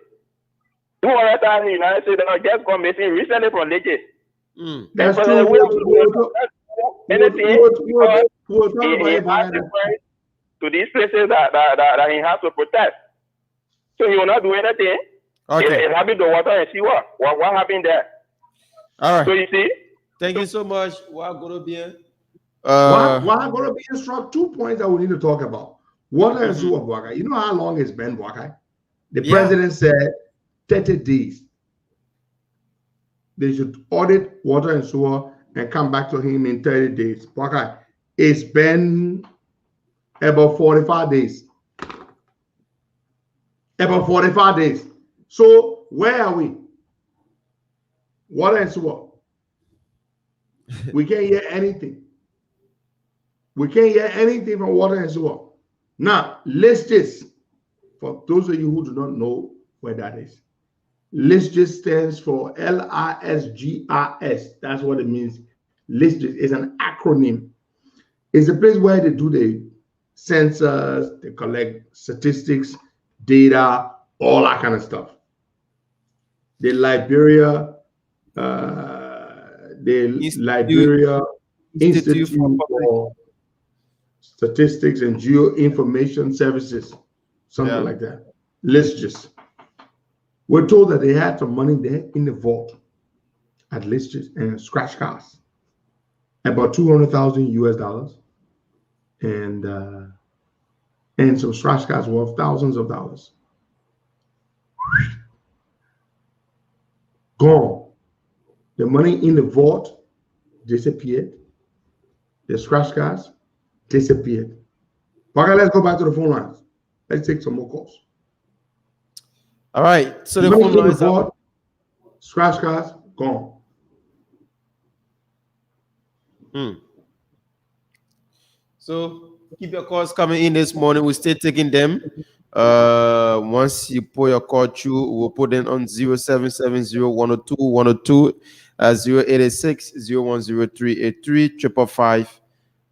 200,000 United States dollars just gone missing recently from LISGIS. That's true. Anything to these places that he has to protect. So he will not do anything. Okay. It happened to water and see what happened there. All right. So you see. Thank you so much. Why going to be struck 2 points that we need to talk about. Water and sewer, Bwaka. You know how long it's been, Bwaka? The president said 30 days. They should audit water and sewer and come back to him in 30 days. Bwaka, it's been about 45 days. About 45 days. So where are we? Water and sewer. We can't hear anything. We can't hear anything from water and sewer. Now, LISGIS, for those of you who do not know where that is, LISGIS stands for LISGIS. That's what it means. LISGIS is an acronym It's a place where they do the census, they collect statistics, data, all that kind of stuff. The Liberia Institute for Statistics and Geoinformation Services, something like that. LISGIS. We're told that they had some money there in the vault at LISGIS and scratch cards, about $200,000 US, and some scratch cards worth thousands of dollars. Gone. The money in the vault disappeared. The scratch cards disappeared. Okay, let's go back to the phone lines. Let's take some more calls. All right. So the phone lines are scratch cards gone. So keep your calls coming in this morning. We'll stay taking them. Once you pull your call through, we'll put them on 0770-102-102, 0886-010383,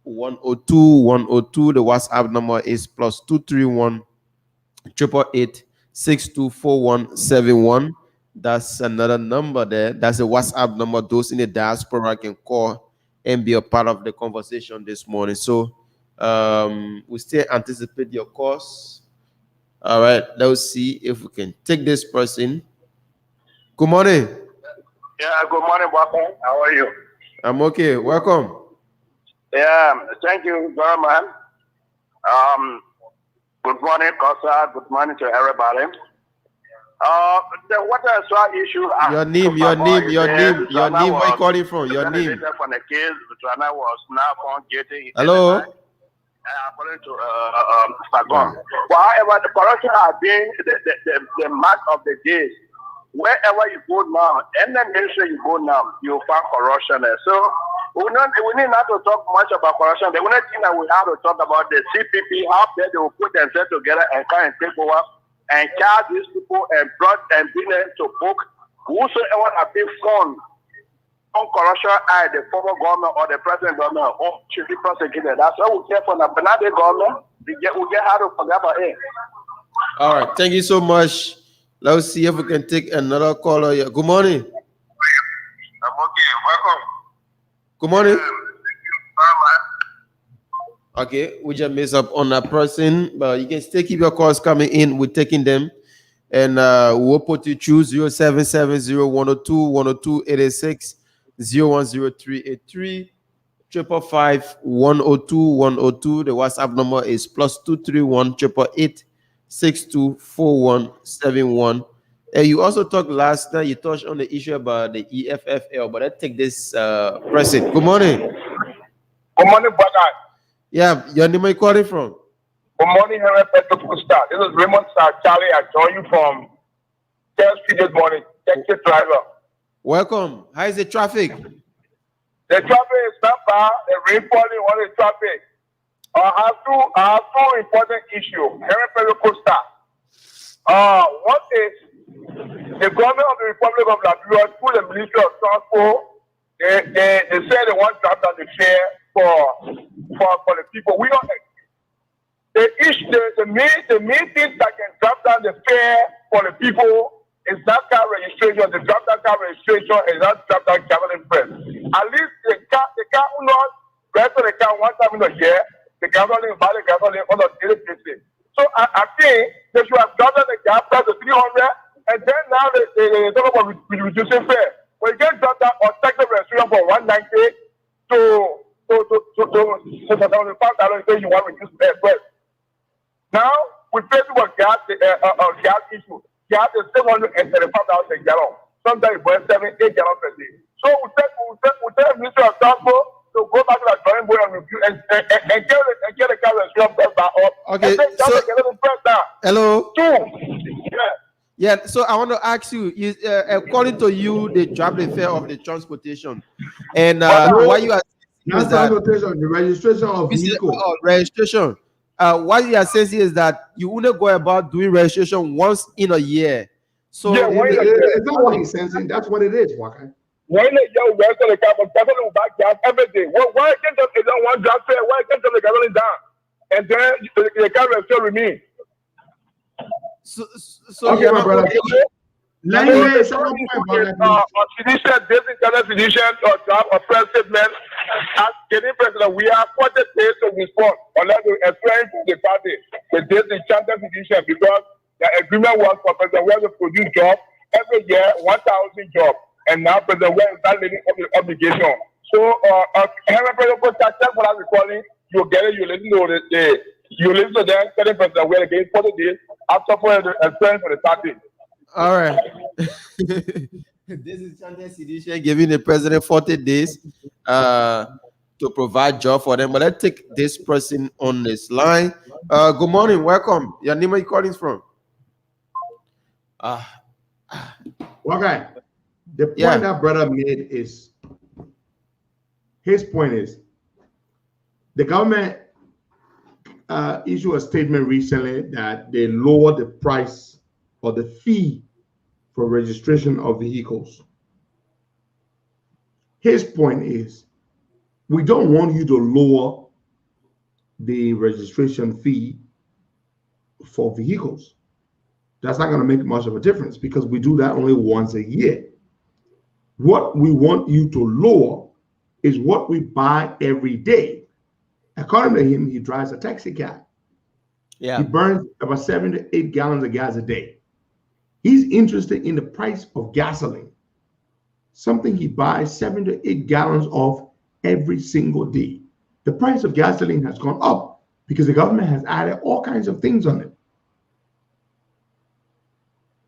555-102-102. The WhatsApp number is +231 888 624171. That's another number there. That's a WhatsApp number. Those in the diaspora can call and be a part of the conversation this morning. So we still anticipate your calls. All right, let's see if we can take this person. Good morning. Yeah, good morning, Baka. How are you? I'm okay. Welcome. Yeah, thank you very much. Good morning, Costa. Good morning to everybody. The water supply issue. Your name. Where you calling from? Your name. From the case, Trana was now found guilty. Hello. According to Sagon. However, the corruption has been the mark of the days. Wherever you go now, any nation you go now, you find corruption there. So we need not to talk much about corruption. The only thing that we have to talk about the CPP, how they will put themselves together and come and take over and charge these people and bring them to book. Whosoever have been found on corruption, the former government or the present government should be prosecuted. That's why we care for the Benade government. We get how to forget about it. All right, thank you so much. Let's see if we can take another caller here. Good morning. I'm okay. Welcome. Good morning. Okay, we just messed up on that person, but you can still keep your calls coming in. We're taking them, and we'll put you through 0770-102-102-886, 010383, 555-102-102. The WhatsApp number is +231 888 624171. And you also talked last night, you touched on the issue about the EFFL, but let's take this person. Good morning. Good morning, brother. Yeah, your name are you calling from? Good morning, Henry Costa. This is Raymond Charlie. I join you from Chelsea this morning. Taxi driver. Welcome. How is the traffic? The traffic is not bad. The rainfall is one of the traffic. I have two important issues. Henry Costa. One is the government of the Republic of Liberia through the Ministry of Transport. They say they want to drop down the fare for the people. We don't. The main thing that can drop down the fare for the people is not car registration. The drop down car registration is not drop down traveling press. At least the car will not register the car one time in a year. The gasoline, buy the gasoline on a daily basis. So I think they should have dropped down the gas price to 300, and then now they talk about reducing fare. When you get dropped down or tax the registration from 190 to $75, you want to reduce fare first. Now we face with gas issue. Gas is $735 a gallon. Sometimes it burns 7-8 gallons per day. So we tell Minister of Transport to go back to the drawing board and review and get the car registration first back up. Okay, so hello. Yeah, so I want to ask you, according to you, they dropped the fare of the transportation, and why you are not transportation, the registration of vehicle. Registration. What you are saying is that you only go about doing registration once in a year. So it's not what he's saying. That's what it is, Waka. When you work on the carbon, gasoline back gas every day. Why can't they don't want gas fare? Why can't they gasoline down? And then the car still remain. So Okay, my brother. Let me make some point about that. This institution or job or press statement as getting president, we are 40 days to respond unless we explain to the party the disenchanted institution because the agreement was for President West to produce jobs every year, 1,000 jobs, and now President West is not living up to the obligation. So, President West, that's what I'm calling. You get it, you listen to you listen to them, telling President West again 40 days after for the explain for the party. All right. This is Chandler Seditious giving the president 40 days to provide job for them. But let's take this person on this line. Good morning. Welcome. Your name, where you calling from? Okay. The point that brother made is, his point is, the government issued a statement recently that they lowered the price or the fee for registration of vehicles. His point is, we don't want you to lower the registration fee for vehicles. That's not going to make much of a difference because we do that only once a year. What we want you to lower is what we buy every day. According to him, he drives a taxi cab. Yeah. He burns about 7 to 8 gallons of gas a day. He's interested in the price of gasoline, something he buys 7 to 8 gallons of every single day. The price of gasoline has gone up because the government has added all kinds of things on it.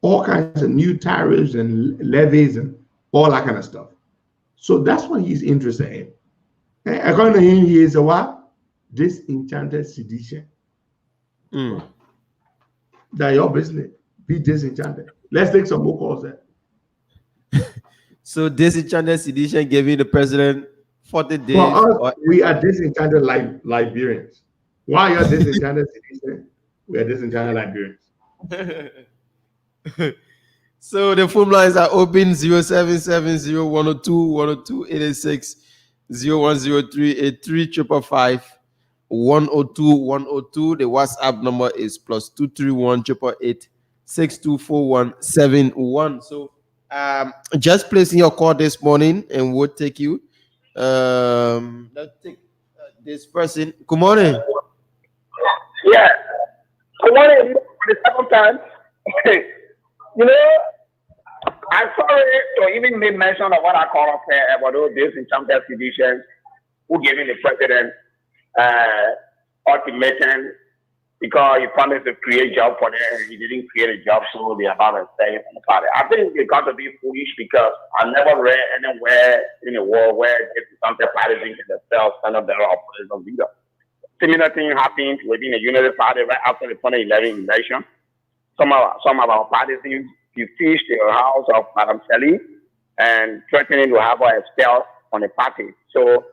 All kinds of new tariffs and levies and all that kind of stuff. So that's what he's interested in. And according to him, he is a what? Disenchanted sedition. That's your business. Be disenchanted. Let's take some more calls there. So disenchanted sedition giving the president 40 days. For us, we are disenchanted Liberians. Why are you disenchanted sedition? We are disenchanted Liberians. So the phone lines are open 0770 102 102 886 0103 83 102 102. The WhatsApp number is +231 888 624171. So just placing your call this morning and we'll take you. Let's take this person. Good morning. Yeah. Good morning for the second time. You know, I'm sorry to even make mention of what I call up here about all this enchanted seditions who giving the president ultimatum because he promised to create a job for them and he didn't create a job, so they are about to stay from the party. I think they got to be foolish because I never read anywhere in the world where this enchanted party think themselves stand up their opposition leader. Similar thing happened within the Unity Party right after the 2011 election. Some of our parties besieged the house of Madam Sally and threatening to have her expelled on the party. So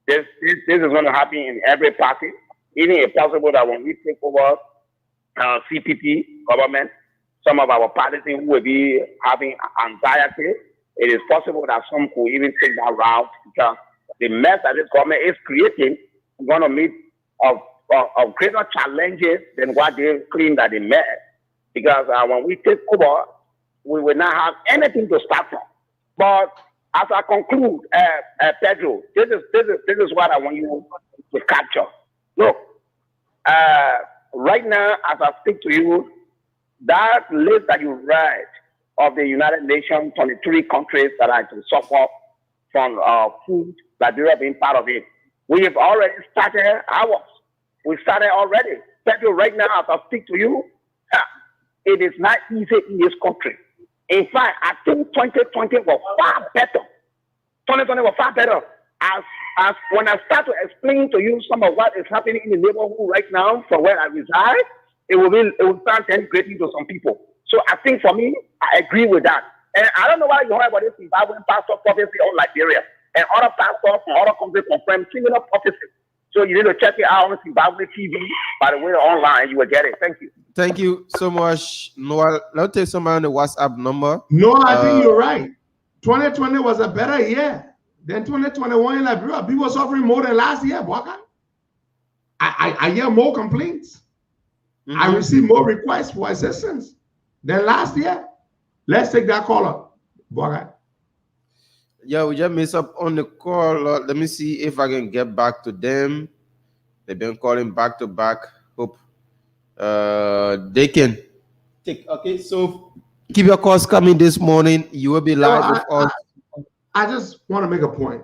this is going to happen in every party. Even if possible that when we take over CPP government, some of our parties will be having anxiety. It is possible that some could even take that route because the mess that this government is creating is going to meet of greater challenges than what they claim that they met. Because when we take over, we will not have anything to start from. But as I conclude, Pedro, this is what I want you to capture. Look, right now, as I speak to you, that list that you read of the United Nations 23 countries that are to suffer from food, Liberia being part of it, we have already started ours. We started already. Pedro, right now, as I speak to you, it is not easy in this country. In fact, I think 2020 was far better. 2020 was far better. As when I start to explain to you some of what is happening in the neighborhood right now from where I reside, it will start denigrating to some people. So I think for me, I agree with that. And I don't know why you heard about this Zimbabwean pastor prophecy on Liberia. And other pastors from other countries confirm similar prophecies. So you need to check it out on Zimbabwe TV. By the way, online, you will get it. Thank you. Thank you so much, Noah. Let's take someone on the WhatsApp number. No, I think you're right. 2020 was a better year than 2021 in Liberia. People suffering more than last year, boy. I hear more complaints. I receive more requests for assistance than last year. Let's take that caller, boy. Yeah, we just messed up on the call. Let me see if I can get back to them. They've been calling back to back. Hope they can take. Okay, so keep your calls coming this morning. You will be live with us. I just want to make a point.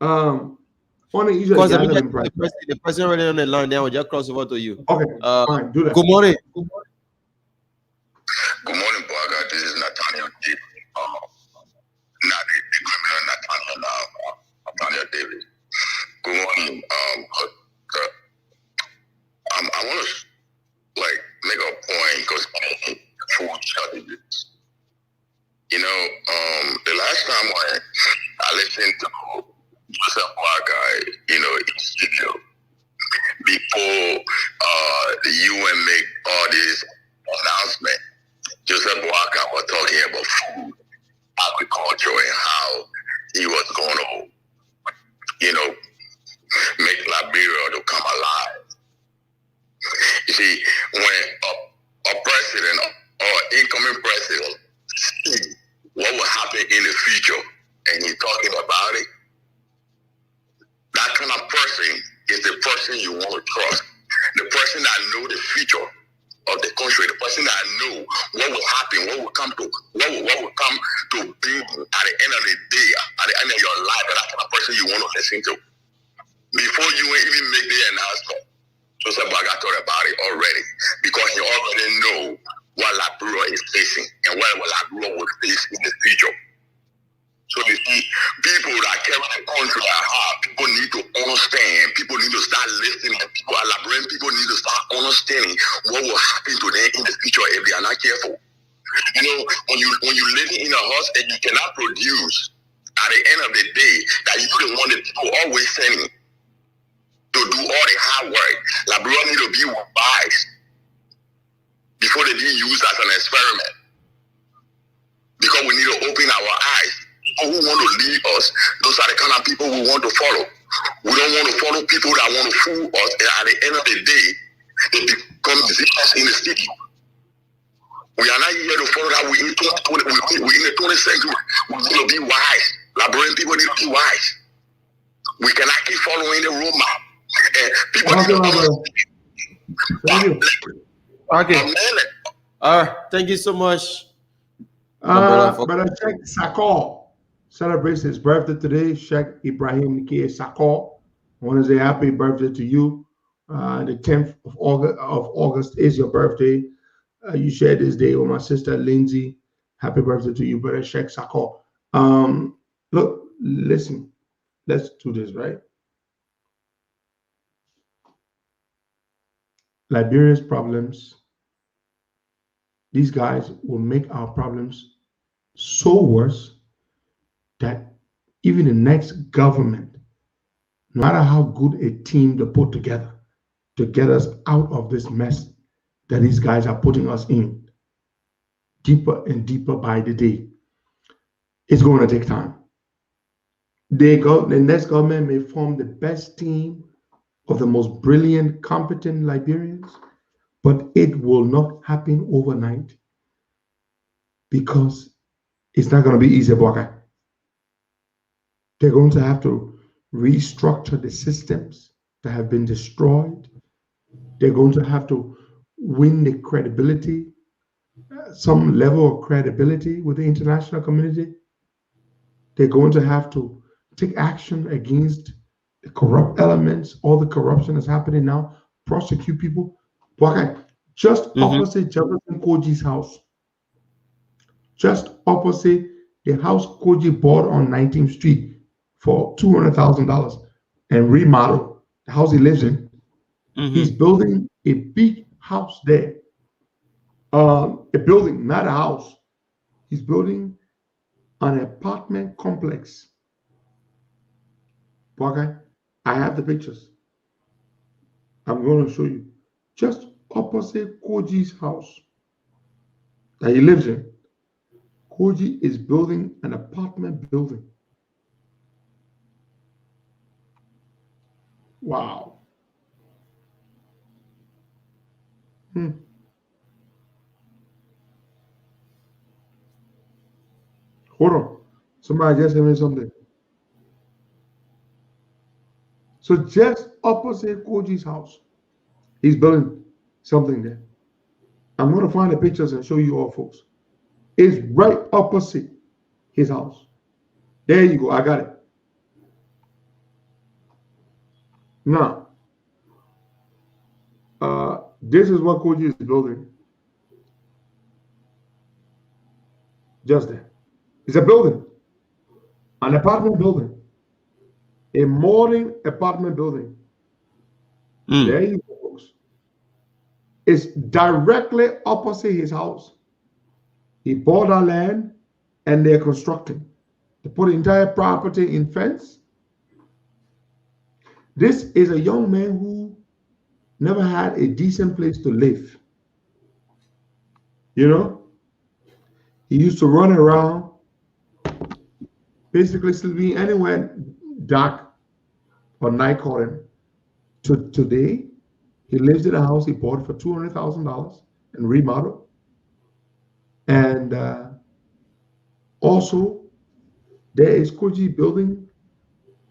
On the issue Because of the person already on the line, then we'll just cross over to you. Okay, fine, do that. Good morning. Good morning, Baga. This is Nathaniel Davis. Not the criminal Nathaniel Davis. Good morning. I want to make a point because food shortages. You know, the last time I listened to Joseph Baga, in studio, before the UN make all this announcement, Joseph Baga was talking about food, agriculture, and how he was going to, make Liberia to come alive. You see, when a president or incoming president see what will happen in the future and he's talking about it, that kind of person is the person you want to trust. The person that knows the future of the country, the person that knows what will happen, what will come to be at the end of the day, at the end of your life. That kind of person you want to listen to. Before you even make the announcement, Joseph Baga thought about it already, because he already know what Liberia is facing and what Liberia will face in the future. So you see, people that carry the country at heart, people need to understand, people need to start listening, people at Liberian people need to start understanding what will happen to them in the future if they are not careful. You know, when you live in a house and you cannot produce, at the end of the day, that you the one that people always sending to do all the hard work. Liberia need to be wise before they be used as an experiment. Because we need to open our eyes. People who want to lead us, those are the kind of people we want to follow. We don't want to follow people that want to fool us, and at the end of the day, they become musicians in the city. We are not here to follow that. We're in the 20th century. We need to be wise. Liberian people need to be wise. We cannot keep following the roadmap. And people need to Okay. All right. Thank you so much. Brother Sheikh Sakor celebrates his birthday today. Sheikh Ibrahim Nikie Sakor. I want to say happy birthday to you. The 10th of August is your birthday. You shared this day with my sister Lindsay. Happy birthday to you, brother Sheikh Sakor. Look, listen. Let's do this, right? Liberia's problems, these guys will make our problems so worse that even the next government, no matter how good a team they put together to get us out of this mess that these guys are putting us in, deeper and deeper by the day, it's going to take time. The next government may form the best team of the most brilliant, competent Liberians, but it will not happen overnight because it's not going to be easy, Boga. They're going to have to restructure the systems that have been destroyed. They're going to have to win the credibility, some level of credibility with the international community. They're going to have to take action against the corrupt elements, all the corruption that's happening now, prosecute people. Just opposite Jefferson Koji's house, just opposite the house Koji bought on 19th Street for $200,000 and remodel the house he lives in. He's building a big house there. A building, not a house. He's building an apartment complex. I have the pictures. I'm going to show you. Just opposite Koji's house that he lives in. Koji is building an apartment building. Wow. Hold on. Somebody just sent me something. So just opposite Koji's house, he's building something there. I'm going to find the pictures and show you all, folks. It's right opposite his house. There you go. I got it. Now, this is what Koji is building. Just there. It's a building, an apartment building, a modern apartment building. There you go, folks. It's directly opposite his house. He bought our land and they're constructing. They put the entire property in fence. This is a young man who never had a decent place to live. You know, he used to run around, basically sleeping anywhere dark or night calling. Today, he lives in a house he bought for $200,000 and remodeled. And also, there is Koji building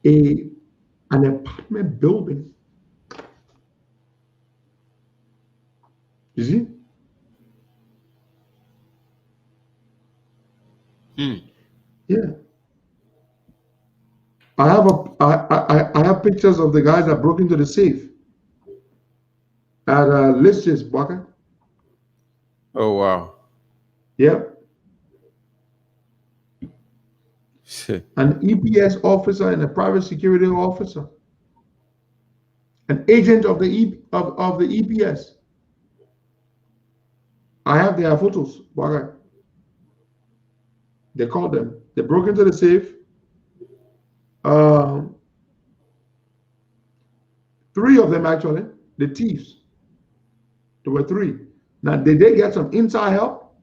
an apartment building. You see? Yeah. I have pictures of the guys that broke into the safe at LISGIS, Baka. Oh wow. Yeah. An EPS officer and a private security officer, an agent of the EPS. I have their photos. Baka. They called them. They broke into the safe. 3 of them actually, the thieves. There were 3. Now, did they get some inside help?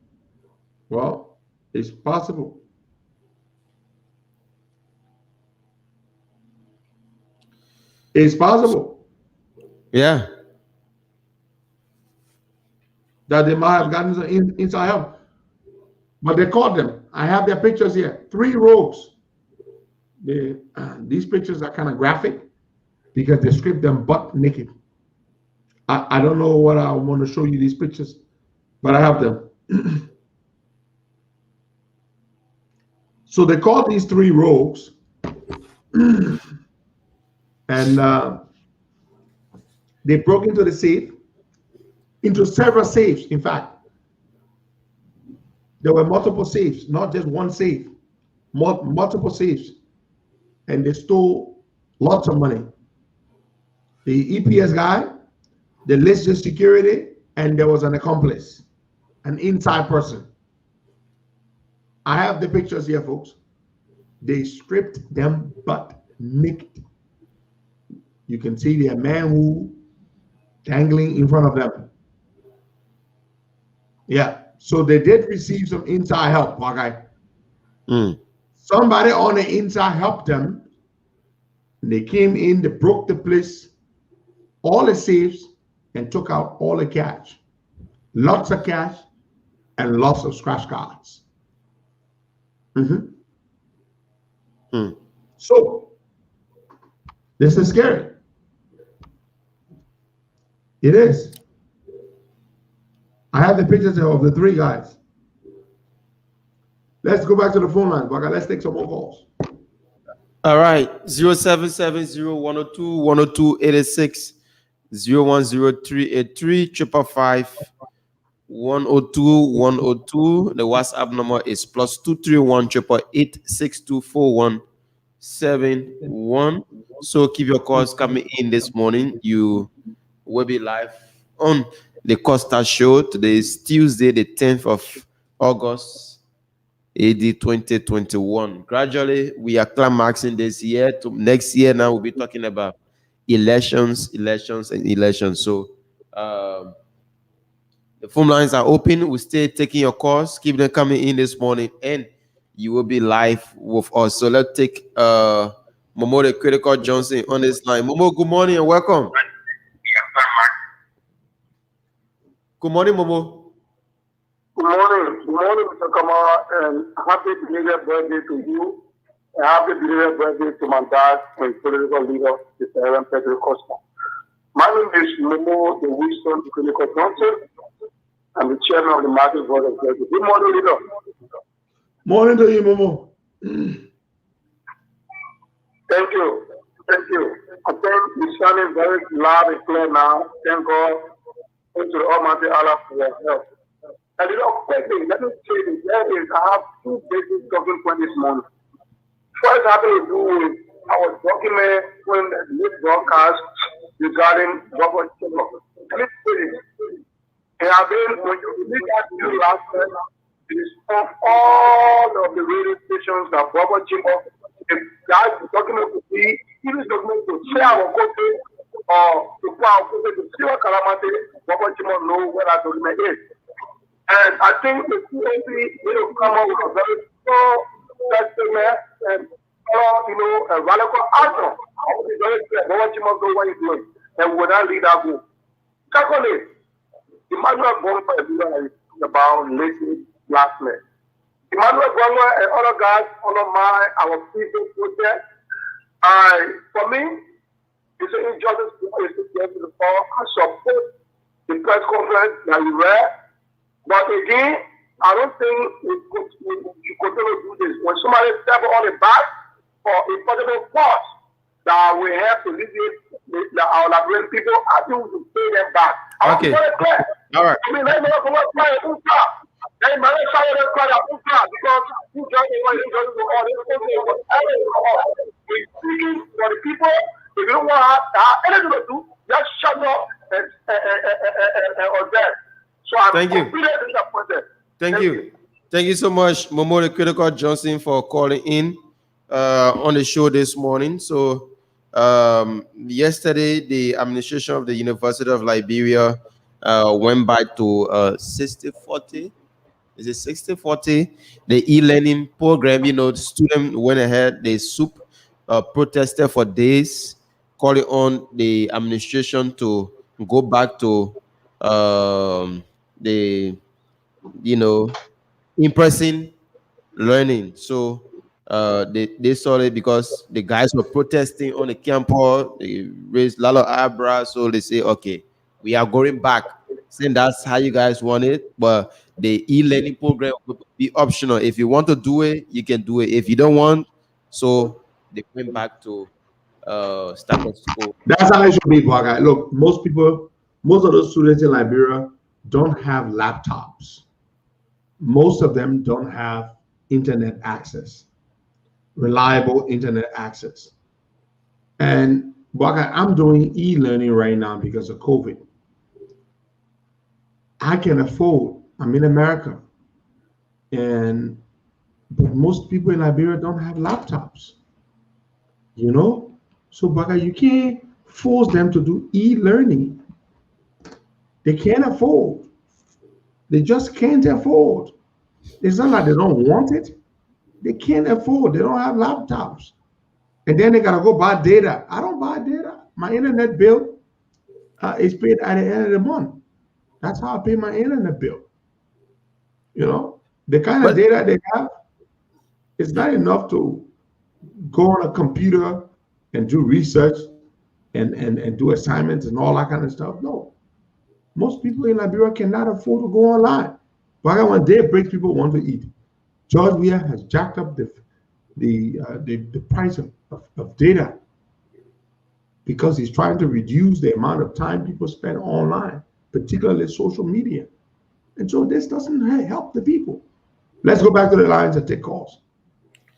Well, it's possible. It's possible. Yeah. That they might have gotten some inside help. But they caught them. I have their pictures here. 3 rogues. These pictures are kind of graphic because they stripped them butt naked. I don't know what I want to show you these pictures, but I have them. So they caught these 3 rogues and they broke into the safe, into several safes. In fact, there were multiple safes, not just one safe, multiple safes. And they stole lots of money. The EPS guy, the LISGIS security, and there was an accomplice, an inside person. I have the pictures here, folks. They stripped them butt naked. You can see their manhood dangling in front of them. Yeah, so they did receive some inside help, okay? Somebody on the inside helped them. They came in, they broke the place, all the safes, and took out all the cash. Lots of cash and lots of scratch cards. So, this is scary. It is. I have the pictures of the 3 guys. Let's go back to the phone line, Baka. Let's take some more calls. All right. 0770-102-102-86, 010383 555 102-102. The WhatsApp number is +231 888 624171. So keep your calls coming in this morning. You will be live on the Costa Show. Today is Tuesday, the 10th of August, AD 2021. Gradually, we are climaxing this year to next year. Now we'll be talking about elections. So The phone lines are open. We're still taking your calls. Keep them coming in this morning, and you will be live with us. So let's take Momo the Critical Johnson on this line. Momo, good morning and welcome. Good morning, Momo. Good morning, Mr. Kamara, and happy belated birthday to you, and happy belated birthday to my dad and political leader, Mr. Aaron Pedro Costa. My name is Momo the Wisdom Clinical Johnson. I'm the chairman of the Market Brothers. Good morning, leader. Morning to you, Momo. Thank you. I think you're sounding very loud and clear now. Thank God. Thank you, Almighty Allah, for your help. And quickly, let me say this. I have two basic talking points this morning. First, having to do with our document when the broadcast regarding Robert Chimba. Let me say this. And I've been, when you read that news last night, it is on all of the radio stations that Robert Chimba, if that document could be, this document to share our country or to put our country to see what calamity, Robert Chimba know where that document is. And I think the CNC will come up with a very strong testament and a radical action. I will be very clear. Robert Chimba know what he's doing, and will not lead that group. Secondly, Emmanuel Bongo is about lately last night. Emmanuel Bongo and other guys under our people project. For me, it's an injustice to the power. I support the press conference that we read. But again, I don't think we continue to do this. When somebody step on the back for a possible cause that we have to alleviate our Liberian people, I think we should pay them back. Okay. All right. I mean, they know what cry at who's cry. They might not say that cry at who's cry because you just all this thing was we're speaking for the people. If you don't want to have anything to do, just shut up and or dead. So I'm Thank you. completely disappointed. Thank you. Thank you so much, Momo the Critical Johnson, for calling in on the show this morning. So yesterday, the administration of the University of Liberia went back to 60-40. Is it 60-40? The e-learning program, the student went ahead, they protested for days, calling on the administration to go back to the in-person learning. So they saw it because the guys were protesting on the campus. They raised a lot of eyebrows. So they say, okay, we are going back. Saying that's how you guys want it, but the e-learning program will be optional. If you want to do it, you can do it. If you don't want, so they went back to status quo. That's how it should be, Bwaga. Look, most of those students in Liberia don't have laptops. Most of them don't have internet access, reliable internet access. And Bwaga, I'm doing e-learning right now because of COVID. I can afford, I'm in America, but most people in Liberia don't have laptops, So, Bwaga, you can't force them to do e-learning. They can't afford. They just can't afford. It's not like they don't want it. They can't afford. They don't have laptops. And then they got to go buy data. I don't buy data. My internet bill is paid at the end of the month. That's how I pay my internet bill. The kind of data they have, it's not enough to go on a computer and do research and do assignments and all that kind of stuff. No. Most people in Liberia cannot afford to go online. But when day breaks, people want to eat. George Weah has jacked up the price of data because he's trying to reduce the amount of time people spend online, particularly social media. And so this doesn't help the people. Let's go back to the lines and take calls.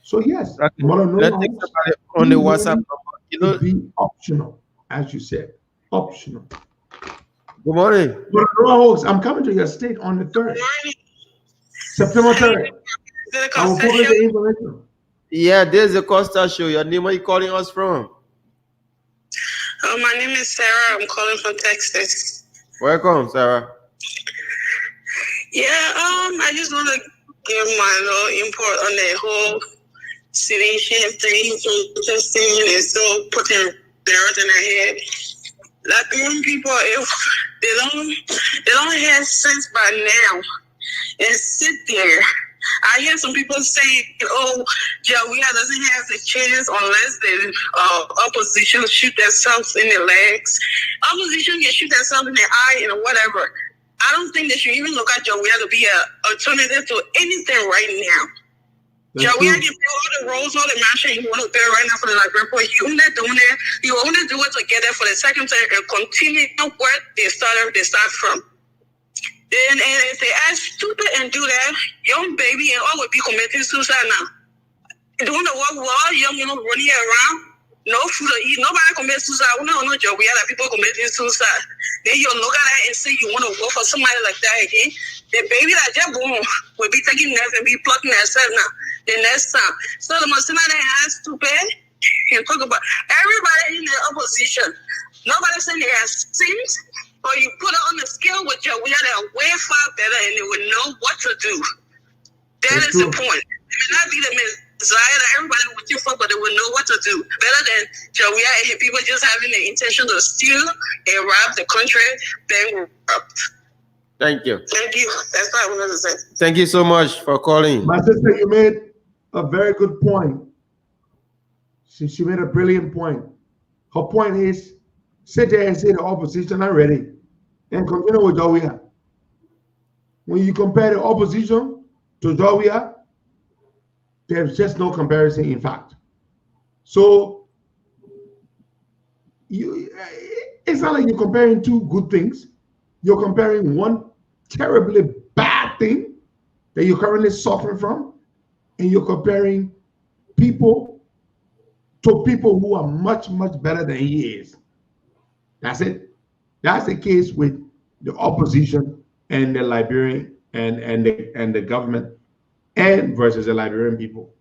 So yes, let's take somebody on the WhatsApp number. Be optional, as you said, optional. Good morning. I'm coming to your state on the 3rd. September 3rd. I will publish the information. Yeah, there's a Costa Show. Your name, where are you calling us from? My name is Sarah. I'm calling from Texas. Welcome, Sarah. Yeah, I just want to give my little input on the whole sedation thing. So interesting and so putting dirt in their head. Like young people, if they don't have sense by now and sit there. I hear some people saying, "Oh, Jawia doesn't have the chance unless the opposition shoot themselves in the legs. Opposition can shoot themselves in the eye and whatever." I don't think they should even look at Jawia to be an alternative to anything right now. Jawia can play all the roles, all the matches you want to play right now for the Liberian Boys. You're only doing it. You only do it together for the second time and continue where they start from. Then, and if they act stupid and do that, young baby and all will be committing suicide now. Doing the work with all young, running around, no food to eat, nobody commits suicide. We don't know job. We have people committing suicide. Then you look at that and say you want to work for somebody like that again. The baby that just born will be taking nerves and be plucking herself now the next time. So the most that act stupid and talk about everybody in the opposition. Nobody saying they have sins. Or you put it on the scale with your we are way far better and they would know what to do. That is the point. It may not be the Messiah that everybody would you for, but they would know what to do. Better than Jawia and people just having the intention to steal and rob the country, bankrupt. Thank you. Thank you. That's what I wanted to say. Thank you so much for calling. My sister, you made a very good point. She made a brilliant point. Her point is, sit there and say the opposition are ready and continue with Jawia. When you compare the opposition to Jawia, there's just no comparison, in fact. So it's not like you're comparing two good things. You're comparing one terribly bad thing that you're currently suffering from, and you're comparing people to people who are much, much better than he is. That's it. That's the case with the opposition and the Liberian and the government and versus the Liberian people.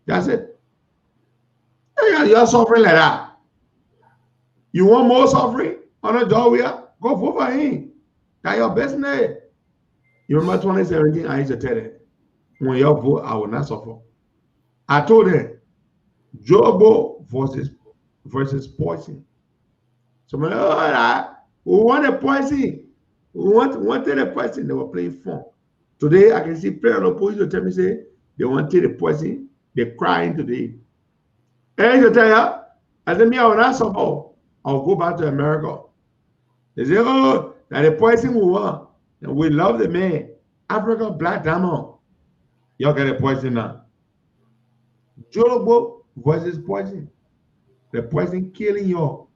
That's it. You're suffering like that. You want more suffering on a Jawia? Go vote for him. That's your business. You remember 2017? I used to tell them, when you vote, I will not suffer. I told them, Jobo versus poison. So we want a poison. We wanted a poison. They were playing fun. Today I can see players of opposition tell me say they wanted a poison. They're crying today. And I tell you, I said me I will not suffer. I'll go back to America. They say, oh, that the poison we want. And we love the man. Africa Black Diamond. Y'all get a poison now. Jobo versus poison. The poison killing you.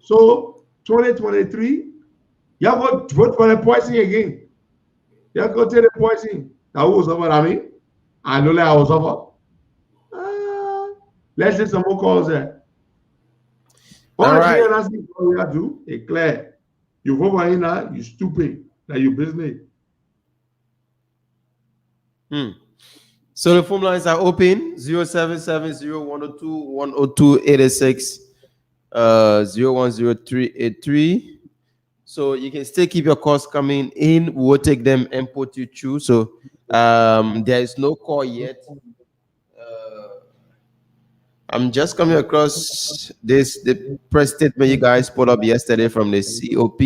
So 2023, y'all go vote for the poison again. Y'all go take the poison. That was over. I mean, I know that I was over. Let's see some more calls there. All right. That's what we have to do. It's clear. You vote for him now, you stupid. That you business. So the phone lines are open 0770-102-102-886 010383. So you can still keep your calls coming in. We'll take them and put you through. So there is no call yet. I'm just coming across the press statement you guys put up yesterday from the COP.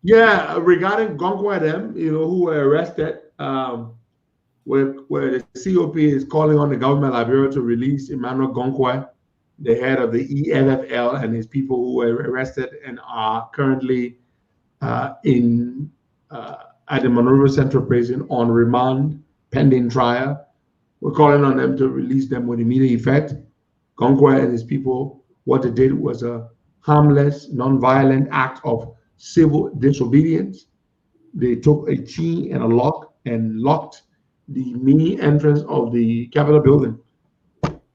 Yeah, regarding Gonkwa and them, who were arrested, where the COP is calling on the government of Liberia to release Emmanuel Gonkwa, the head of the EFLL, and his people who were arrested and are currently at the Monrovia Central Prison on remand pending trial. We're calling on them to release them with immediate effect. Gonkwa and his people, what they did was a harmless, non-violent act of civil disobedience. They took a key and a lock and locked the main entrance of the Capitol building.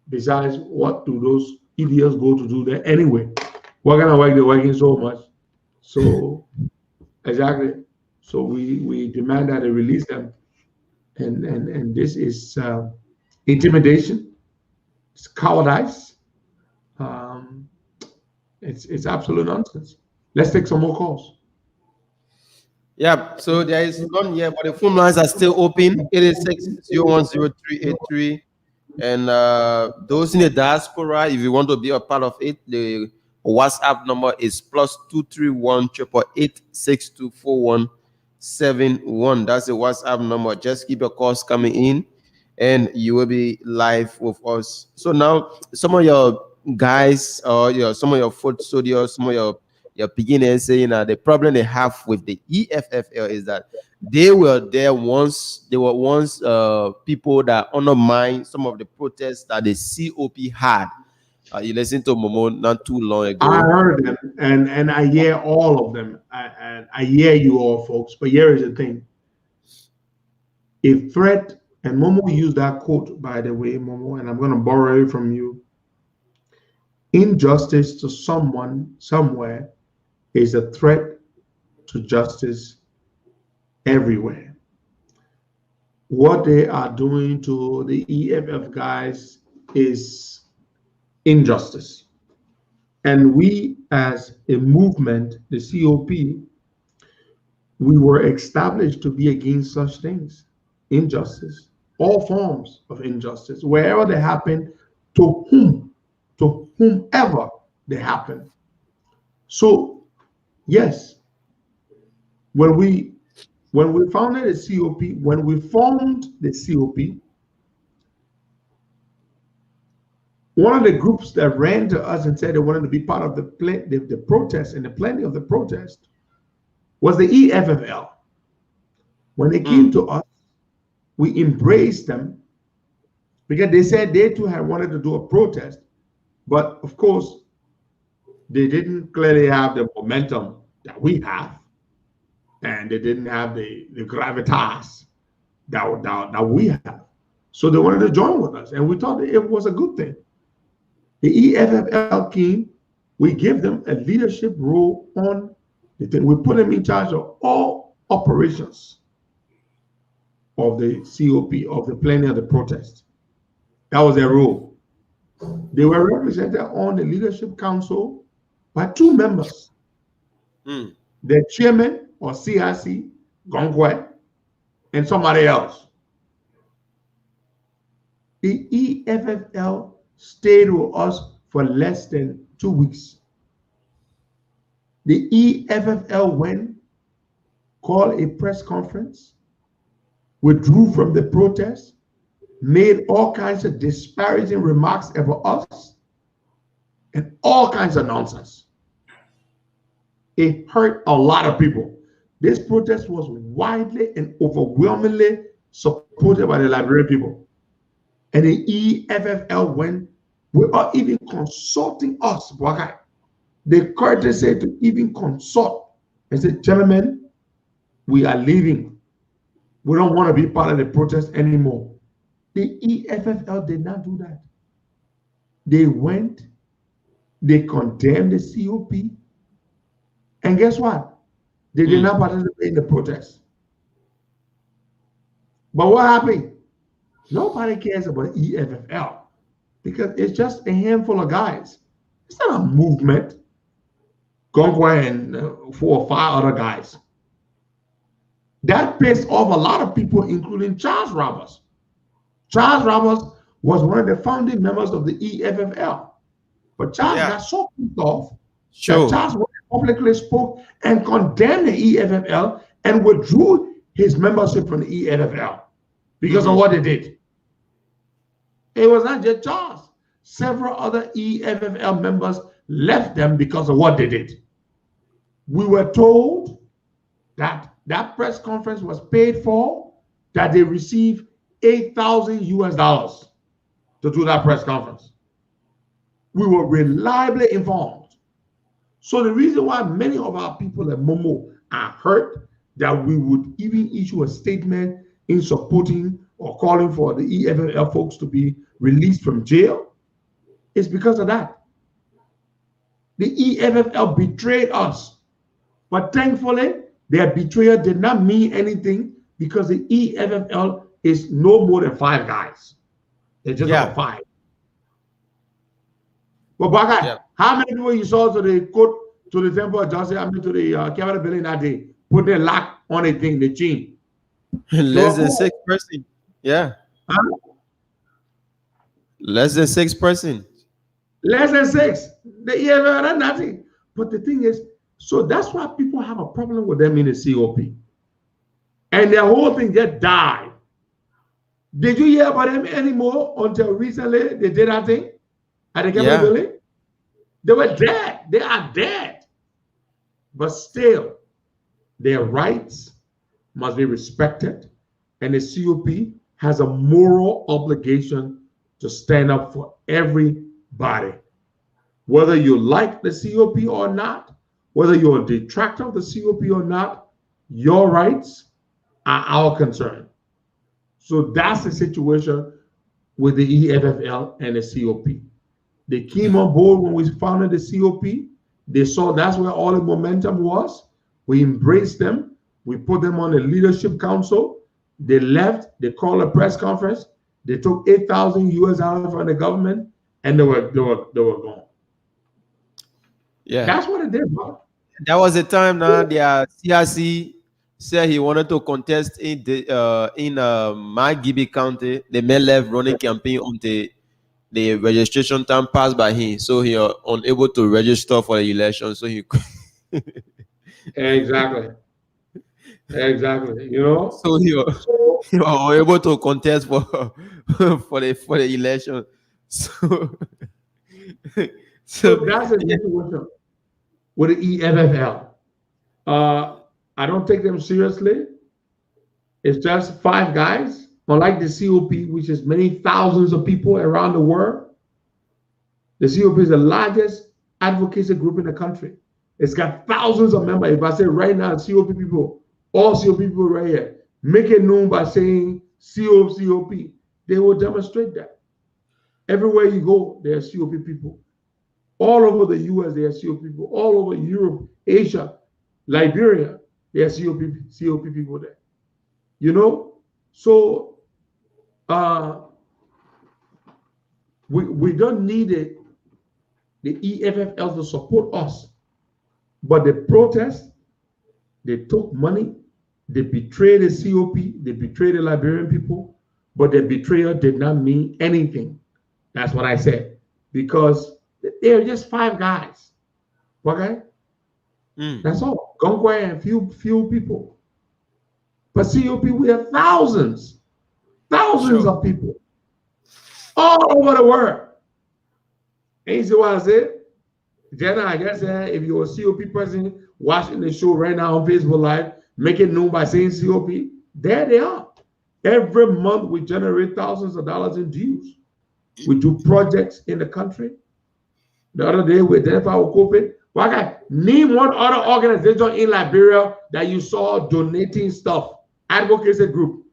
Besides, what do those idiots go to do there anyway? What kind of work they're working so much? So, exactly. So we demand that they release them. And this is intimidation. It's cowardice. It's absolute nonsense. Let's take some more calls. Yeah, so there is none yet, but the phone lines are still open. 886-010383. And those in the diaspora, if you want to be a part of it, the WhatsApp number is +231 888 That's the WhatsApp number. Just keep your calls coming in, and you will be live with us. So now, some of your guys, or some of your foot studios, some of your beginners saying that the problem they have with the EFFL is that they were once people that undermine some of the protests that the COP had. You listened to Momo not too long ago. I heard them, and I hear all of them. I hear you all, folks. But here is the thing: a threat, and Momo used that quote, by the way, Momo, and I'm going to borrow it from you. Injustice to someone somewhere is a threat to justice everywhere. What they are doing to the EFF guys is injustice. And we, as a movement, the COP, we were established to be against such things, injustice, all forms of injustice, wherever they happen, to whomever they happen. So, yes, when we founded the COP, when we formed the COP, one of the groups that ran to us and said they wanted to be part of the protest and the planning of the protest was the EFFL. When they came to us, we embraced them because they said they too had wanted to do a protest, but of course, they didn't clearly have the momentum that we have, and they didn't have the gravitas that we have. So they wanted to join with us, and we thought it was a good thing. The EFFL came, we give them a leadership role on the thing. We put them in charge of all operations of the COP, of the planning of the protest. That was their role. They were represented on the leadership council by two members. The chairman or CIC, Gongwe, and somebody else. The EFFL stayed with us for less than 2 weeks. The EFFL went, called a press conference, withdrew from the protest, made all kinds of disparaging remarks about us, and all kinds of nonsense. It hurt a lot of people. This protest was widely and overwhelmingly supported by the Liberian people. And the EFFL went without even consulting us, the courtesy to even consult and say, gentlemen, we are leaving. We don't want to be part of the protest anymore. The EFFL did not do that. They went, they condemned the COP, and guess what? They did not participate in the protest. But what happened? Nobody cares about EFFL because it's just a handful of guys. It's not a movement. Gongwe and 4 or 5 other guys. That pissed off a lot of people, including Charles Roberts. Charles Roberts was one of the founding members of the EFFL. But Charles got so pissed off that Charles publicly spoke and condemned the EFFL and withdrew his membership from the EFFL because of what they did. It was not just Charles. Several other EFFL members left them because of what they did. We were told that that press conference was paid for, that they received $8,000 to do that press conference. We were reliably informed. So the reason why many of our people at Momo are hurt that we would even issue a statement in supporting or calling for the EFFL folks to be released from jail is because of that. The EFFL betrayed us, but thankfully their betrayal did not mean anything because the EFFL is no more than 5 guys. They're just about 5. But Bagai, how many people you saw to the court, to the Temple of Justice, to the Cabinet building that day? put their lock on a thing, the chain. Less than 6%. Yeah. Huh? Less than 6%. Less than 6. The EFLL, that's nothing. But the thing is, so that's why people have a problem with them in the COP. And their whole thing just died. Did you hear about them anymore until recently they did that thing at the Capitol building? They were dead. They are dead. But still, their rights must be respected. And the COP has a moral obligation to stand up for everybody. Whether you like the COP or not, whether you're a detractor of the COP or not, your rights are our concern. So that's the situation with the EFLL and the COP. They came on board when we founded the COP. They saw that's where all the momentum was. We embraced them. We put them on the leadership council. They left. They called a press conference. They took $8,000 from the government, and they were gone. Yeah, that's what it did, bro. That was the time now the CRC said he wanted to contest in the Magibi County. The man left running campaign until the registration time passed by him, so he was unable to register for the election. So he exactly. You know, so he was unable to contest for the election. So that's the situation with the EFLL. I don't take them seriously. It's just 5 guys. Unlike the COP, which is many thousands of people around the world, the COP is the largest advocacy group in the country. It's got thousands of members. If I say right now, COP people, all COP people right here, make it known by saying COP, they will demonstrate that. Everywhere you go, there are COP people. All over the US, there are COP people. All over Europe, Asia, Liberia, there are COP people there. You know? So we don't need the EFLL to support us. But the protest, they took money, they betrayed the COP, they betrayed the Liberian people, but the betrayal did not mean anything. That's what I said. Because they're just 5 guys. Okay? That's all. Gongwe and few people. But COP, we have thousands of people all over the world. And you see what I said? Jenna, I guess if you're a COP person watching the show right now on Facebook Live, make it known by saying COP, there they are. Every month we generate thousands of dollars in dues. We do projects in the country. The other day we identified with COVID. Okay, name one other organization in Liberia that you saw donating stuff, advocacy group,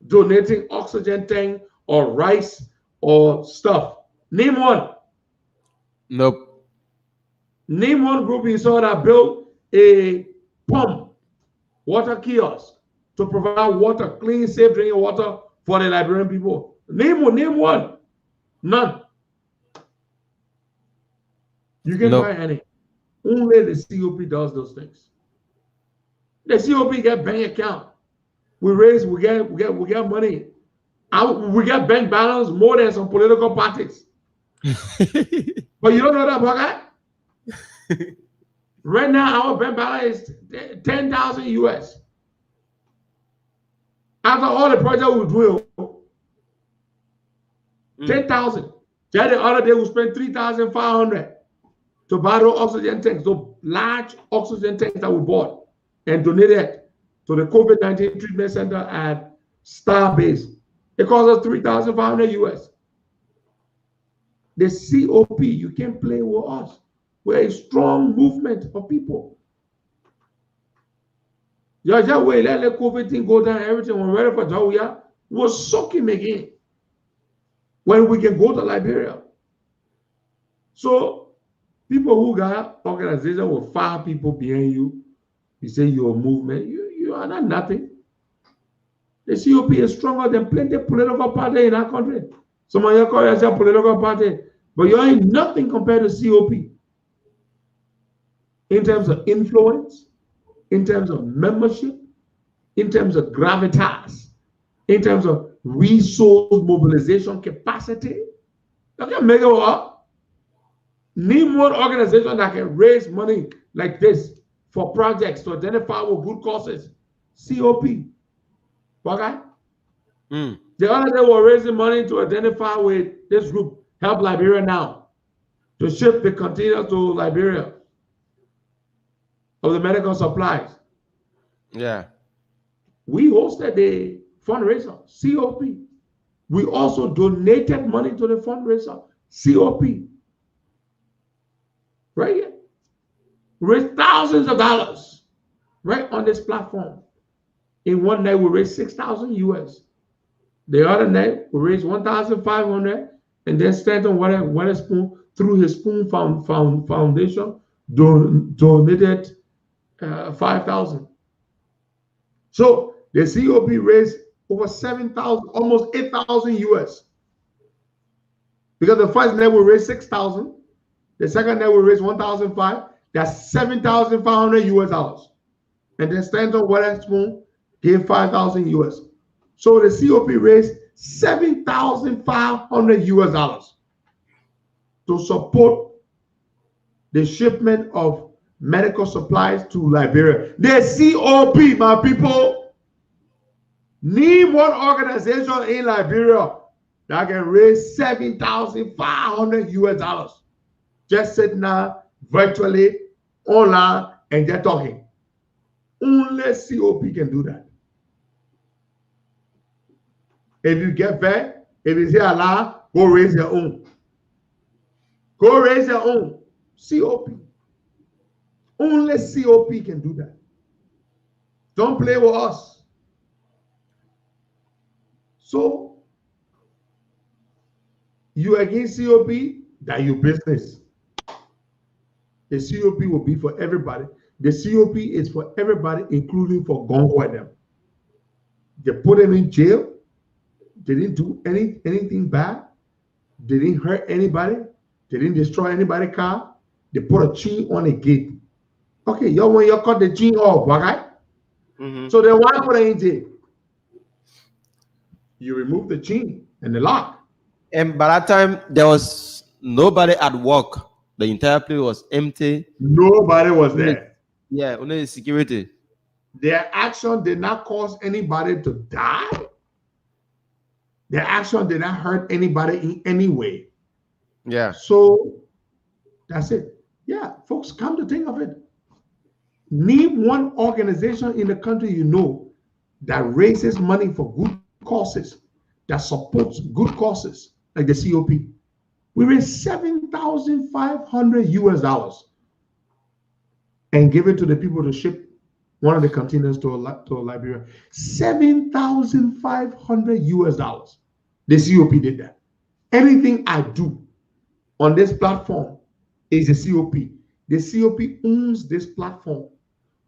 donating oxygen tank or rice or stuff. Name one. Nope. Name one group you saw that built a pump, water kiosk to provide water, clean, safe drinking water for the Liberian people. Name one. None. You can buy any. Only the COP does those things. The COP get bank account. We get money. We get bank balance more than some political parties. But you don't know that about that? Right now, our bank balance is 10,000 US. After all the projects we do, 10,000. Just the other day, we spent 3,500 to buy those oxygen tanks, those large oxygen tanks that we bought and donated to the COVID-19 treatment center at Starbase. It cost us 3,500 US. The COP, you can't play with us. We're a strong movement of people. You just wait, let the COVID thing go down, everything. When we're ready for Jawia, we'll suck him again. When we can go to Liberia. So, people who got organization with 5 people behind you, you say you're a movement, you are not nothing. The COP is stronger than plenty of political parties in our country. Some of you call yourself political party, but you ain't nothing compared to COP. In terms of influence, in terms of membership, in terms of gravitas, in terms of resource mobilization capacity. You can make it up. Name one organization that can raise money like this for projects to identify with good causes. COP. Okay? The other day we were raising money to identify with this group, Help Liberia Now, to ship the container to Liberia of the medical supplies. Yeah. We hosted a fundraiser, COP. We also donated money to the fundraiser, COP. Right here. Raised thousands of dollars right on this platform. In one night, we raised 6,000 US. The other night, we raised 1,500, and then Stanton Weatherspoon, through his Spoon Foundation, donated 5,000. So the COP raised over 7,000, almost 8,000 US. Because the first night we raised 6,000, the second night we raised 1,500. That's 7,500 US dollars. And then Stanton Weatherspoon gave 5,000 US. So the COP raised 7,500 US dollars to support the shipment of medical supplies to Liberia. The COP, my people, name one organization in Liberia that can raise 7,500 US dollars. Just sitting now virtually online and they're talking. Only COP can do that. If you get back, if you say Allah, go raise your own. Go raise your own. COP. Only COP can do that. Don't play with us. So, you against COP, that your business. The COP will be for everybody. The COP is for everybody, including for Gongwa them. They put them in jail. They didn't do anything bad. They didn't hurt anybody. They didn't destroy anybody's car. They put a chain on a gate. Okay, y'all when you cut the chain off, right? So then why put it in jail? You remove the chain and the lock. And by that time, there was nobody at work. The entire place was empty. Nobody was there. Yeah, only the security. Their action did not cause anybody to die. Their action did not hurt anybody in any way. Yeah. So that's it. Yeah, folks, come to think of it. Name one organization in the country you know that raises money for good causes, that supports good causes, like the COP. We raised 7,500 US dollars and give it to the people to ship one of the containers to Liberia. 7,500 US dollars. The COP did that. Anything I do on this platform is the COP. The COP owns this platform.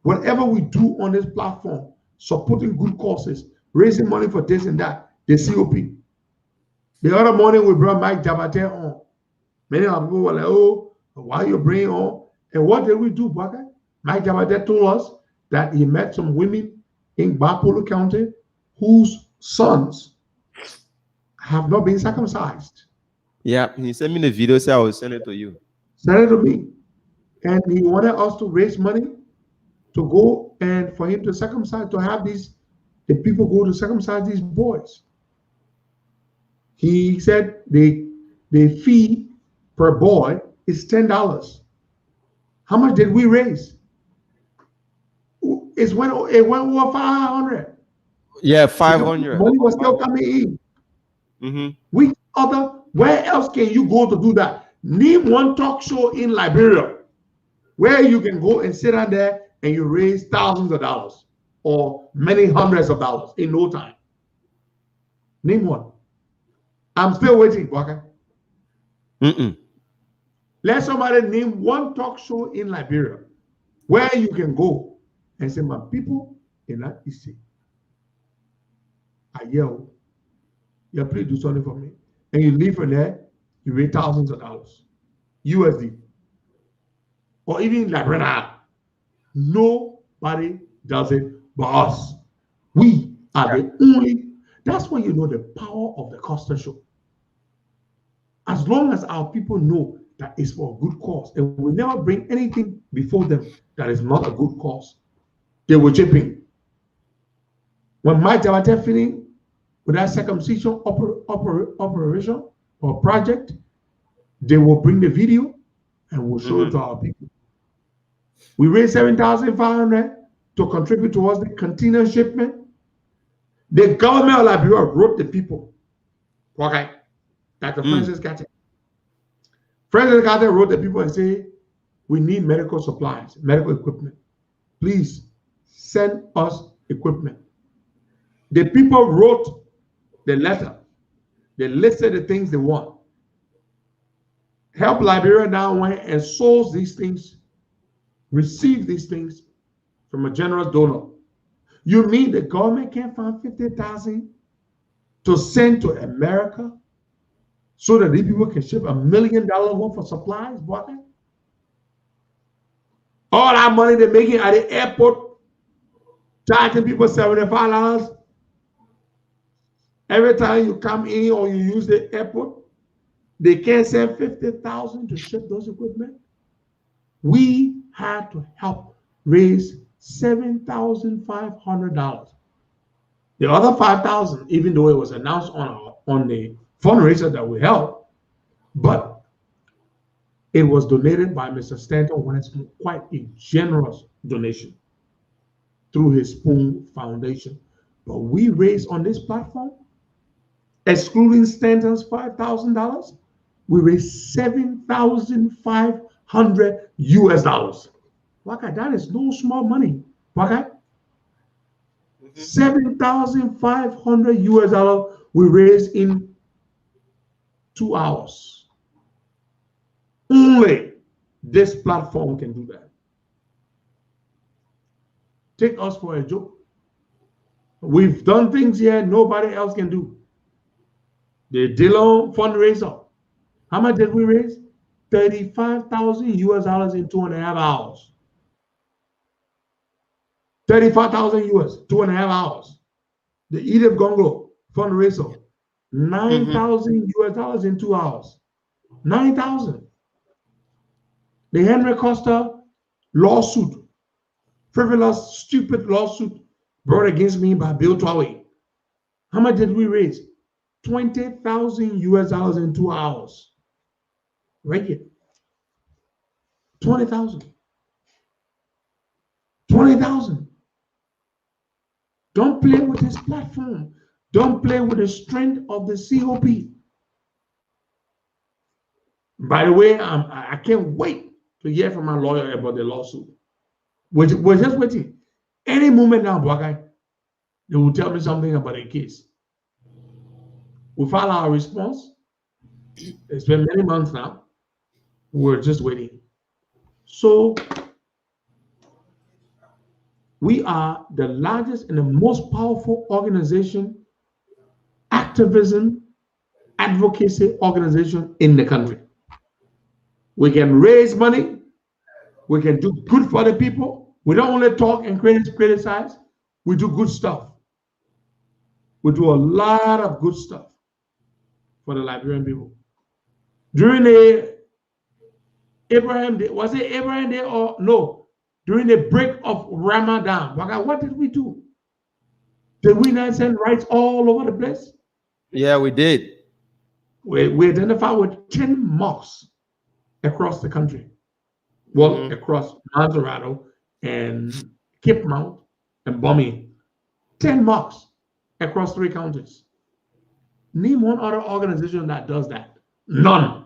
Whatever we do on this platform, supporting good causes, raising money for this and that, the COP. The other morning we brought Mike Jabate on. Many of people were like, oh, why you bring on? And what did we do, Baka? Mike Jabate told us that he met some women in Bapolo County whose sons have not been circumcised. Yeah, he sent me the video, so I will send it to you. Send it to me. And he wanted us to raise money to go and for him to circumcise, to have the people go to circumcise these boys. He said the fee per boy is $10. How much did we raise? It went over 500. Yeah, 500. Money was still coming in. Where else can you go to do that? Name one talk show in Liberia where you can go and sit down there and you raise thousands of dollars or many hundreds of dollars in no time. Name one. I'm still waiting, Waka. Let somebody name one talk show in Liberia where you can go and say, my people in that East, I yell, you please do something for me. And you leave from there, you raise thousands of dollars, USD, or even Liberia. No Nobody does it but us. We are the only. That's when you know the power of the Costa Show. As long as our people know that it's for a good cause, and we never bring anything before them that is not a good cause, they will chip in. When Mike Jabate finished with that circumcision operation or project, they will bring the video and we'll show it to our people. We raised $7,500 to contribute towards the container shipment. The government of Liberia wrote the people, okay, that the Francis Carter. Francis Carter wrote the people and say, we need medical supplies, medical equipment. Please send us equipment. The people wrote the letter. They listed the things they want. Help Liberia now went and source these things, receive these things from a generous donor. You mean the government can't find 50,000 to send to America so that these people can ship $1 million worth of supplies? What? All that money they're making at the airport, charging people $75 every time you come in or you use the airport. They can't send 50,000 to ship those equipment. We had to help raise $7,500. The other 5,000, even though it was announced on the fundraiser that we held, but it was donated by Mr. Stanton Winston, quite a generous donation through his Spoon Foundation. But we raised on this platform, excluding Stanton's $5,000, we raised $7,500 US. Waka, that is no small money. Waka, $7,500 US we raised in 2 hours. Only this platform can do that. Take us for a joke. We've done things here nobody else can do. The Dillon fundraiser. How much did we raise? $35,000 US in 2.5 hours. 35,000 US, 2.5 hours. The Edith Gongo fundraiser, $9,000 US in 2 hours. 9,000. The Henry Costa lawsuit, frivolous, stupid lawsuit brought against me by Bill Twawe. How much did we raise? $20,000 US in 2 hours. Right here. 20,000. 20,000. Don't play with this platform. Don't play with the strength of the COP. By the way, I can't wait to hear from my lawyer about the lawsuit. We're just waiting. Any moment now, Bwakai, they will tell me something about a case. We file our response. It's been many months now. We're just waiting. So we are the largest and the most powerful organization, activism, advocacy organization in the country. We can raise money. We can do good for the people. We don't only talk and criticize. We do good stuff. We do a lot of good stuff for the Liberian people. During the Abraham Day, was it Abraham Day or no? During the break of Ramadan, what did we do? Did we not send rights all over the place? Yeah, we did. We identified with 10 mosques across the country. Well, across Maserado and Cape Mount and Bomi. 10 mosques across 3 counties. Name one other organization that does that. None.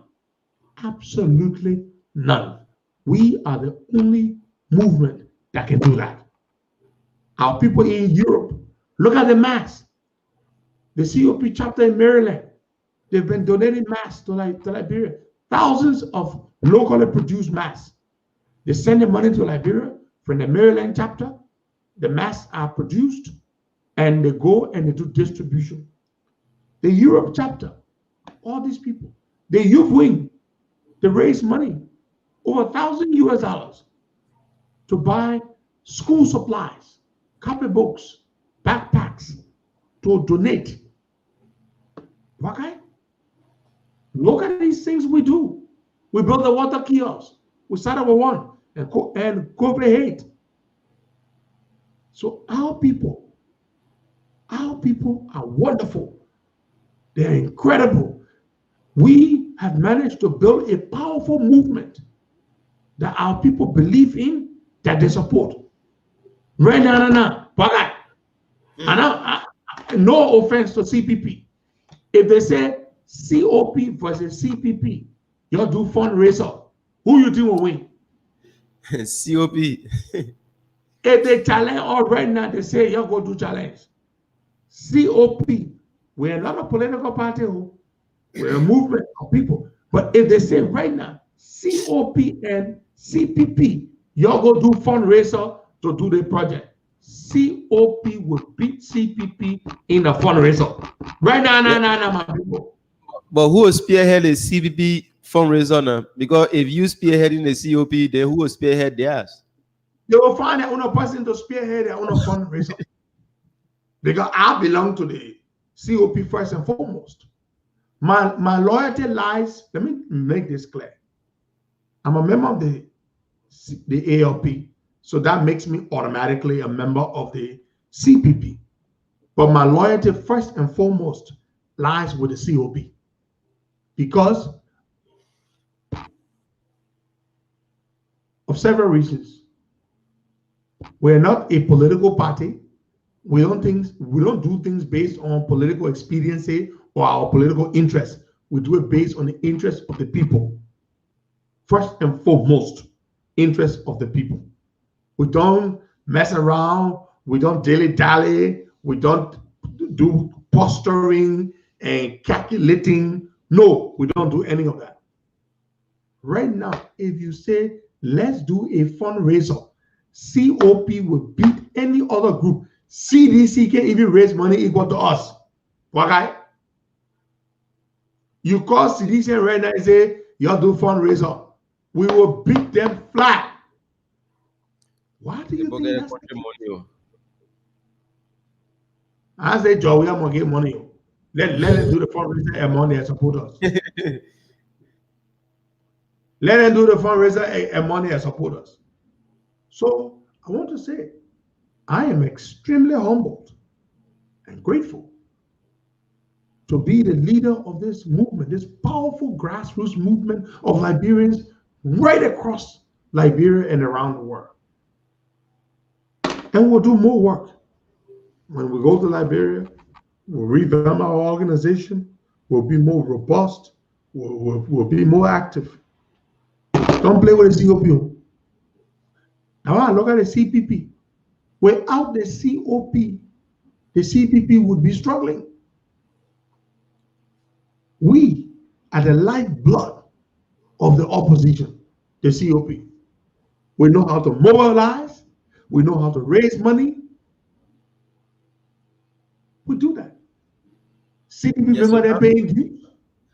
Absolutely none. We are the only movement that can do that. Our people in Europe, look at the mass. The COP chapter in Maryland, they've been donating mass to Liberia. Thousands of locally produced mass. They send the money to Liberia from the Maryland chapter. The mass are produced and they go and they do distribution. The Europe chapter, all these people. The youth wing, they raise money, over $1,000 US to buy school supplies, copybooks, backpacks to donate. Okay? Look at these things we do. We build a water kiosk. We started with one and cooperate. So our people are wonderful. They're incredible. We have managed to build a powerful movement that our people believe in, that they support. Right now, no offense to CPP. If they say COP versus CPP, y'all do fundraiser, who you think will win? COP. If they challenge all right now, they say y'all go do challenge. COP, we're not a political party, we're a movement of people. But if they say right now, COP and CPP, y'all go do fundraiser to do the project. COP will beat CPP in the fundraiser. Right now, my people. But who will spearhead the CPP fundraiser now? Because if you spearheading the COP, then who will spearhead theirs? They will find their own person to spearhead their own fundraiser. Because I belong to the COP first and foremost. My loyalty lies, let me make this clear. I'm a member of the ALP, so that makes me automatically a member of the CPP. But my loyalty first and foremost lies with the COP. Because of several reasons. We're not a political party. We don't do things based on political expediency or our political interests. We do it based on the interests of the people. First and foremost, interests of the people. We don't mess around. We don't dilly-dally. We don't do posturing and calculating. No, we don't do any of that. Right now, if you say, let's do a fundraiser, COP will beat any other group. CDC can even raise money equal to us. Okay? You call CDC right now and say, y'all do fundraiser. We will beat them flat. Why do you think that's money? I say, Joe, we are going to get money. Let them do the fundraiser and money and support us. Let them do the fundraiser and money and support us. So I want to say, I am extremely humbled and grateful to be the leader of this movement, this powerful grassroots movement of Liberians right across Liberia and around the world. And we'll do more work. When we go to Liberia, we'll revamp our organization, we'll be more robust, we'll be more active. Don't play with the COP. Now I look at the CPP. Without the COP, the CPP would be struggling. We are the lifeblood of the opposition, the COP. We know how to mobilize. We know how to raise money. We do that. CPP, yes, remember they're paying dues?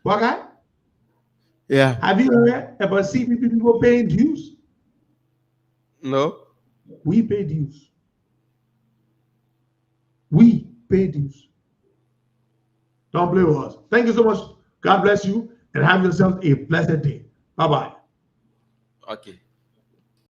Okay? Yeah. Have you heard about CPP people paying dues? No. We pay dues. We pay dues. Don't play with us. Thank you so much. God bless you and have yourself a blessed day. Bye-bye. Okay.